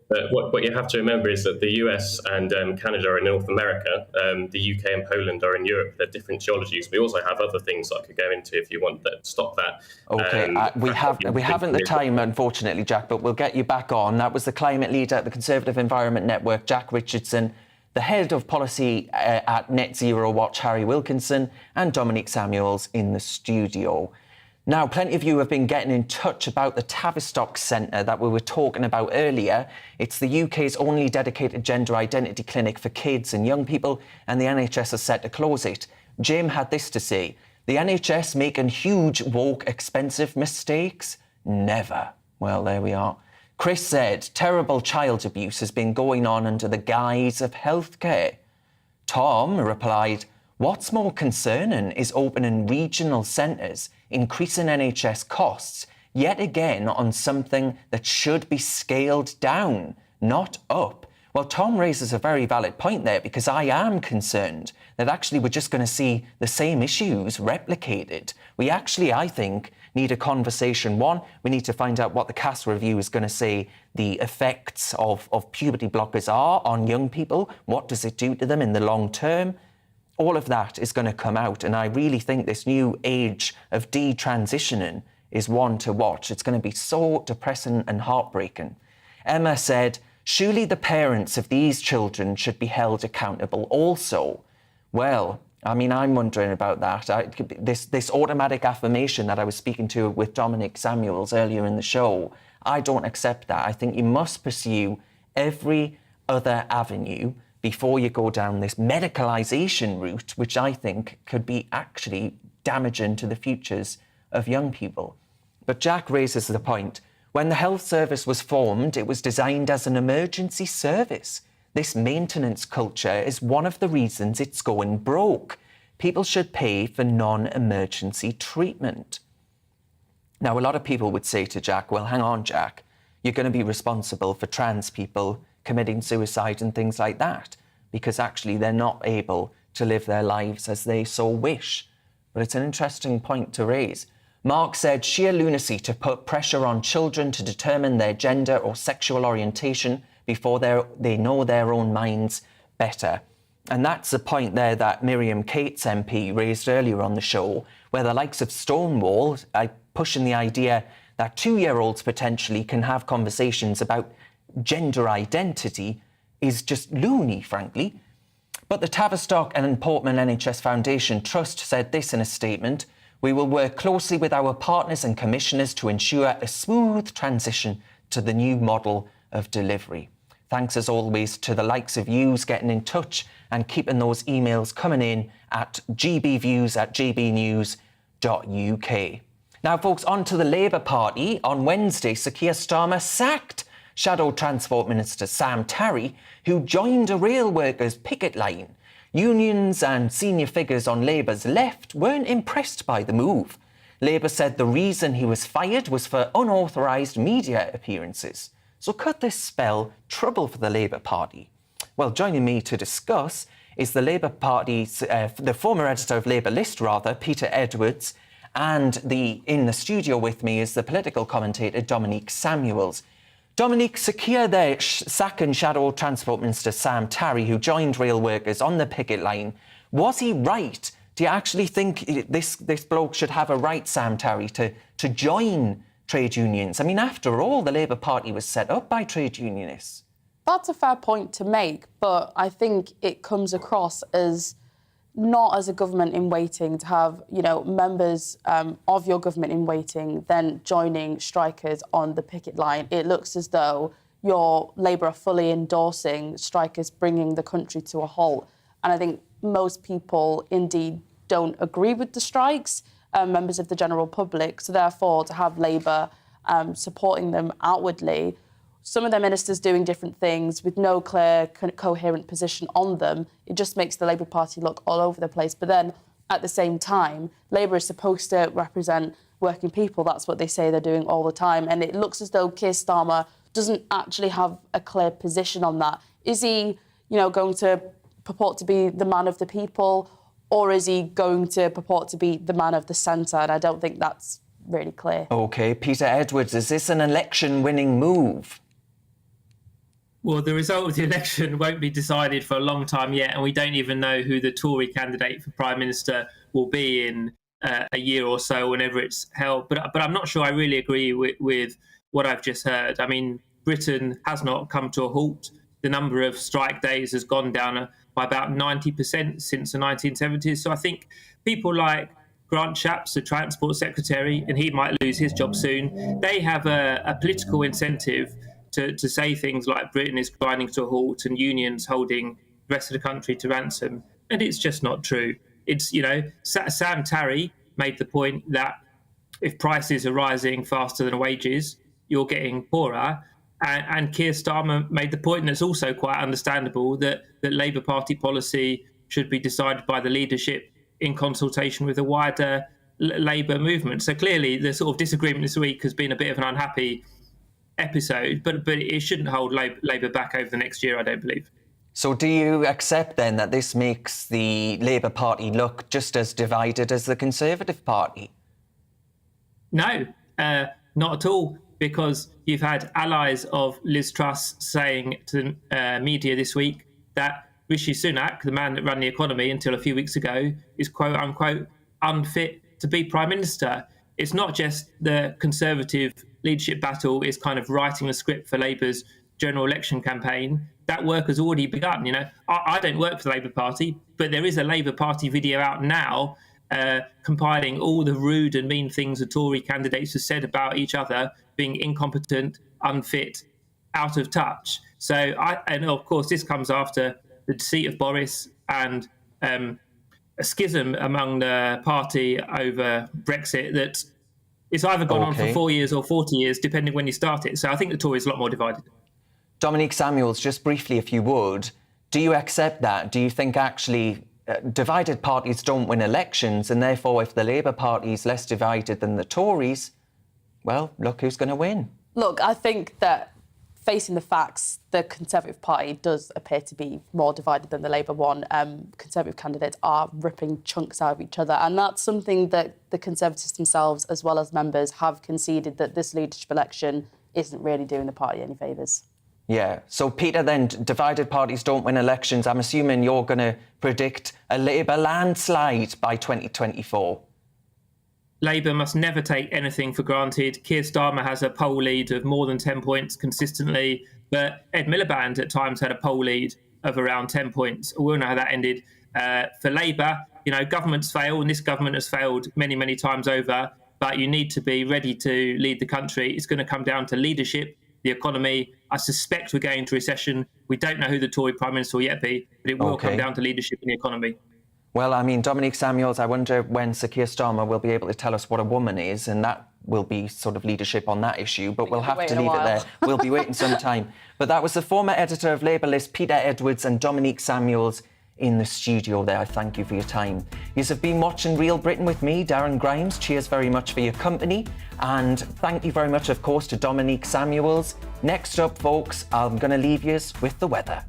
But what you have to remember is that the US and Canada are in North America, the UK and Poland are in Europe. They're different geologies. We also have other things that I could go into if you want that stop that. Okay, we haven't the time, unfortunately, Jack, but we'll get you back on. That was the climate leader at the Conservative Environment Network, Jack Richardson, the head of policy at Net Zero Watch, Harry Wilkinson, and Dominique Samuels in the studio. Now, plenty of you have been getting in touch about the Tavistock Centre that we were talking about earlier. It's the UK's only dedicated gender identity clinic for kids and young people, and the NHS is set to close it. Jim had this to say: the NHS making huge, woke, expensive mistakes? Never. Well, there we are. Chris said terrible child abuse has been going on under the guise of healthcare. Tom replied, what's more concerning is opening regional centres, increasing NHS costs, yet again on something that should be scaled down, not up. Well, Tom raises a very valid point there, because I am concerned that actually we're just going to see the same issues replicated. We actually, I think, need a conversation. One, we need to find out what the Cass review is going to say the effects of puberty blockers are on young people. What does it do to them in the long term? All of that is going to come out, and I really think this new age of detransitioning is one to watch. It's going to be so depressing and heartbreaking. Emma said, surely the parents of these children should be held accountable also. Well, I mean, I'm wondering about that. This automatic affirmation that I was speaking to with Dominic Samuels earlier in the show, I don't accept that. I think you must pursue every other avenue before you go down this medicalisation route, which I think could be actually damaging to the futures of young people. But Jack raises the point. When the health service was formed, it was designed as an emergency service. This maintenance culture is one of the reasons it's going broke. People should pay for non-emergency treatment. Now, a lot of people would say to Jack, well, hang on, Jack, you're going to be responsible for trans people committing suicide and things like that, because actually they're not able to live their lives as they so wish. But it's an interesting point to raise. Mark said sheer lunacy to put pressure on children to determine their gender or sexual orientation before they know their own minds better. And that's the point there that Miriam Cates MP raised earlier on the show, where the likes of Stonewall are pushing the idea that 2-year-olds potentially can have conversations about gender identity is just loony, frankly. But the Tavistock and Portman NHS Foundation Trust said this in a statement: we will work closely with our partners and commissioners to ensure a smooth transition to the new model of delivery. Thanks as always to the likes of yous getting in touch and keeping those emails coming in at gbviews@gbnews.uk. Now, folks, on to the Labour Party. On Wednesday, Sir Keir Starmer sacked Shadow Transport Minister Sam Tarry, who joined a rail workers' picket line. Unions and senior figures on Labour's left weren't impressed by the move. Labour said the reason he was fired was for unauthorised media appearances. So could this spell trouble for the Labour Party? Well, joining me to discuss is the Labour Party's, the former editor of Labour List, Peter Edwards, and in the studio with me is the political commentator Dominique Samuels. Dominique, Sir Keir there sacking Shadow Transport Minister Sam Tarry, who joined rail workers on the picket line. Was he right? Do you actually think this bloke should have a right, Sam Tarry, to join trade unions? I mean, after all, the Labour Party was set up by trade unionists. That's a fair point to make, but I think it comes across as not as a government in waiting to have, members of your government in waiting then joining strikers on the picket line. It looks as though your Labour are fully endorsing strikers bringing the country to a halt. And I think most people indeed don't agree with the strikes, members of the general public. So therefore, to have Labour supporting them outwardly some of their ministers doing different things with no clear, coherent position on them. It just makes the Labour Party look all over the place. But then, at the same time, Labour is supposed to represent working people. That's what they say they're doing all the time. And it looks as though Keir Starmer doesn't actually have a clear position on that. Is he, going to purport to be the man of the people, or is he going to purport to be the man of the centre? And I don't think that's really clear. OK, Peter Edwards, is this an election-winning move? Well, the result of the election won't be decided for a long time yet, and we don't even know who the Tory candidate for Prime Minister will be in a year or so, whenever it's held. But I'm not sure I really agree with what I've just heard. I mean, Britain has not come to a halt. The number of strike days has gone down by about 90% since the 1970s. So I think people like Grant Shapps, the Transport Secretary, and he might lose his job soon, they have a political incentive to say things like Britain is grinding to a halt and unions holding the rest of the country to ransom. And it's just not true. It's, Sam Tarry made the point that if prices are rising faster than wages, you're getting poorer. And Keir Starmer made the point, and it's also quite understandable, that Labour Party policy should be decided by the leadership in consultation with the wider Labour movement. So clearly the sort of disagreement this week has been a bit of an unhappy episode, but it shouldn't hold Labour back over the next year, I don't believe. So do you accept then that this makes the Labour Party look just as divided as the Conservative Party? No, not at all, because you've had allies of Liz Truss saying to the media this week that Rishi Sunak, the man that ran the economy until a few weeks ago, is quote-unquote unfit to be Prime Minister. It's not just the Conservative leadership battle is kind of writing the script for Labour's general election campaign. That work has already begun. I don't work for the Labour Party, but there is a Labour Party video out now compiling all the rude and mean things the Tory candidates have said about each other, being incompetent, unfit, out of touch. And of course, this comes after the deceit of Boris and a schism among the party over Brexit that it's either gone on for 4 years or 40 years, depending when you start it. So I think the Tories are a lot more divided. Dominique Samuels, just briefly, if you would, do you accept that? Do you think actually divided parties don't win elections, and therefore if the Labour Party is less divided than the Tories, well, look who's going to win? Look, I think that facing the facts, the Conservative Party does appear to be more divided than the Labour one. Conservative candidates are ripping chunks out of each other, and that's something that the Conservatives themselves, as well as members, have conceded, that this leadership election isn't really doing the party any favours. Yeah. So, Peter, then, divided parties don't win elections. I'm assuming you're going to predict a Labour landslide by 2024. Labour must never take anything for granted. Keir Starmer has a poll lead of more than 10 points consistently, but Ed Miliband at times had a poll lead of around 10 points. We'll know how that ended. For Labour, governments fail, and this government has failed many, many times over, but you need to be ready to lead the country. It's going to come down to leadership, the economy. I suspect we're going into recession. We don't know who the Tory Prime Minister will yet be, but it will come down to leadership in the economy. Well, I mean, Dominique Samuels, I wonder when Sir Keir Starmer will be able to tell us what a woman is, and that will be sort of leadership on that issue, but we'll have to leave it there. We'll be waiting some time. But that was the former editor of Labour List, Peter Edwards, and Dominique Samuels in the studio there. I thank you for your time. You have been watching Real Britain with me, Darren Grimes. Cheers very much for your company. And thank you very much, of course, to Dominique Samuels. Next up, folks, I'm going to leave you with the weather.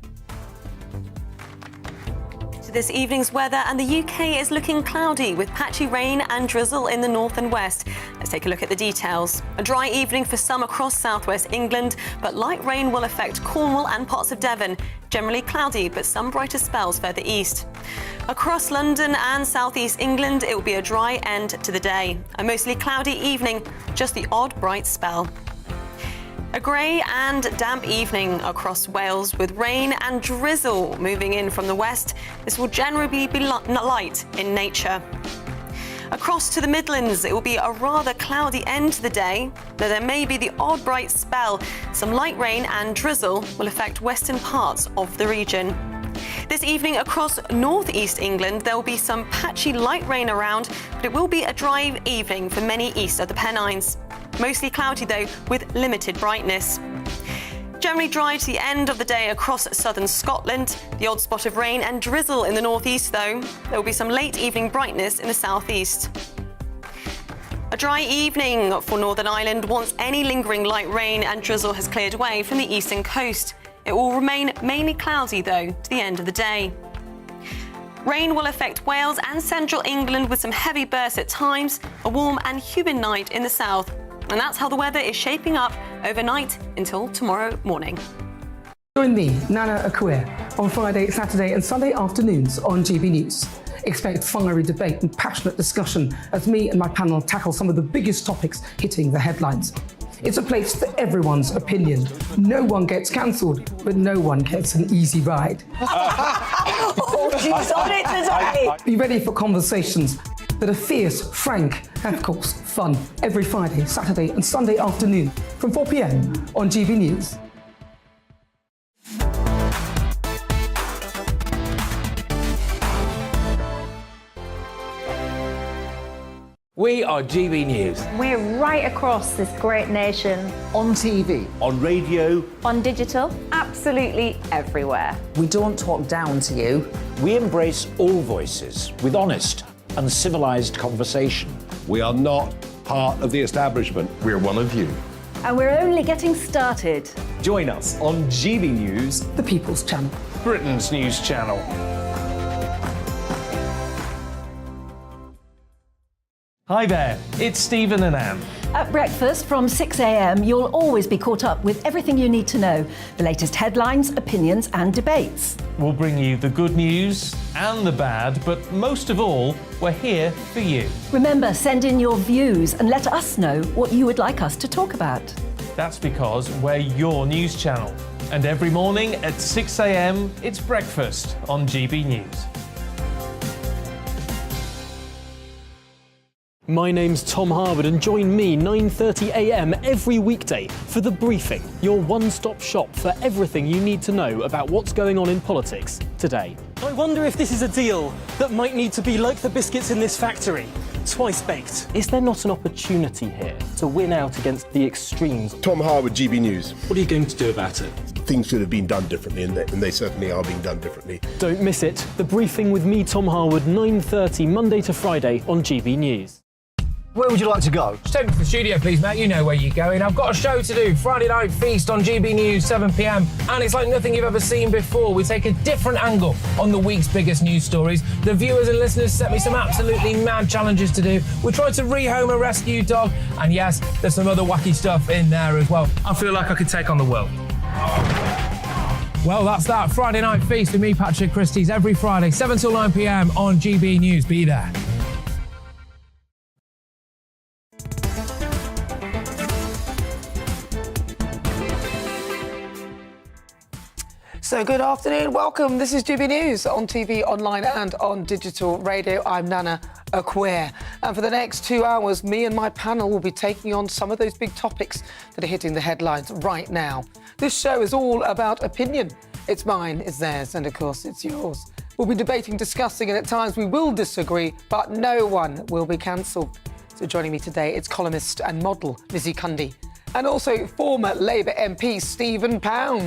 This evening's weather, and the UK is looking cloudy with patchy rain and drizzle in the north and west. Let's take a look at the details. A dry evening for some across southwest England, but light rain will affect Cornwall and parts of Devon. Generally cloudy, but some brighter spells further east. Across London and southeast England, it will be a dry end to the day. A mostly cloudy evening, just the odd bright spell. A grey and damp evening across Wales with rain and drizzle moving in from the west. This will generally be light in nature. Across to the Midlands, it will be a rather cloudy end to the day, though there may be the odd bright spell. Some light rain and drizzle will affect western parts of the region. This evening across northeast England, there will be some patchy light rain around, but it will be a dry evening for many east of the Pennines. Mostly cloudy though, with limited brightness. Generally dry to the end of the day across southern Scotland. The odd spot of rain and drizzle in the northeast, though. There will be some late evening brightness in the southeast. A dry evening for Northern Ireland once any lingering light rain and drizzle has cleared away from the eastern coast. It will remain mainly cloudy, though, to the end of the day. Rain will affect Wales and central England with some heavy bursts at times, a warm and humid night in the south. And that's how the weather is shaping up overnight until tomorrow morning. Join me, Nana Akua, on Friday, Saturday and Sunday afternoons on GB News. Expect fiery debate and passionate discussion as me and my panel tackle some of the biggest topics hitting the headlines. It's a place for everyone's opinion. No one gets cancelled, but no one gets an easy ride. Oh, she's on it today. Be ready for conversations that are fierce, frank, and of course, fun every Friday, Saturday and Sunday afternoon from 4 p.m. on GB News. We are GB News. We're right across this great nation. On TV. On radio. On digital. Absolutely everywhere. We don't talk down to you. We embrace all voices with honest and civilised conversation. We are not part of the establishment. We're one of you. And we're only getting started. Join us on GB News, the People's Channel, Britain's news channel. Hi there, it's Stephen and Anne. At breakfast from 6 a.m, you'll always be caught up with everything you need to know, the latest headlines, opinions and debates. We'll bring you the good news and the bad, but most of all, we're here for you. Remember, send in your views and let us know what you would like us to talk about. That's because we're your news channel. And every morning at 6 a.m, it's breakfast on GB News. My name's Tom Harwood and join me 9:30 a.m. every weekday for The Briefing, your one-stop shop for everything you need to know about what's going on in politics today. I wonder if this is a deal that might need to be like the biscuits in this factory, twice baked. Is there not an opportunity here to win out against the extremes? Tom Harwood, GB News. What are you going to do about it? Things should have been done differently, and they certainly are being done differently. Don't miss it. The Briefing with me, Tom Harwood, 9:30 Monday to Friday on GB News. Where would you like to go? Just take me to the studio, please, Matt. You know where you're going. I've got a show to do. Friday Night Feast on GB News, 7 p.m. And it's like nothing you've ever seen before. We take a different angle on the week's biggest news stories. The viewers and listeners set me some absolutely mad challenges to do. We tried to rehome a rescue dog. And yes, there's some other wacky stuff in there as well. I feel like I could take on the world. Well, that's that. Friday Night Feast with me, Patrick Christie's, every Friday, 7 till 9 p.m. on GB News. Be there. So good afternoon, welcome. This is GB News on TV, online and on digital radio. I'm Nana Akua. And for the next 2 hours, me and my panel will be taking on some of those big topics that are hitting the headlines right now. This show is all about opinion. It's mine, it's theirs, and of course it's yours. We'll be debating, discussing, and at times we will disagree, but no one will be cancelled. So joining me today, it's columnist and model Lizzie Cundy, and also former Labour MP Stephen Pound.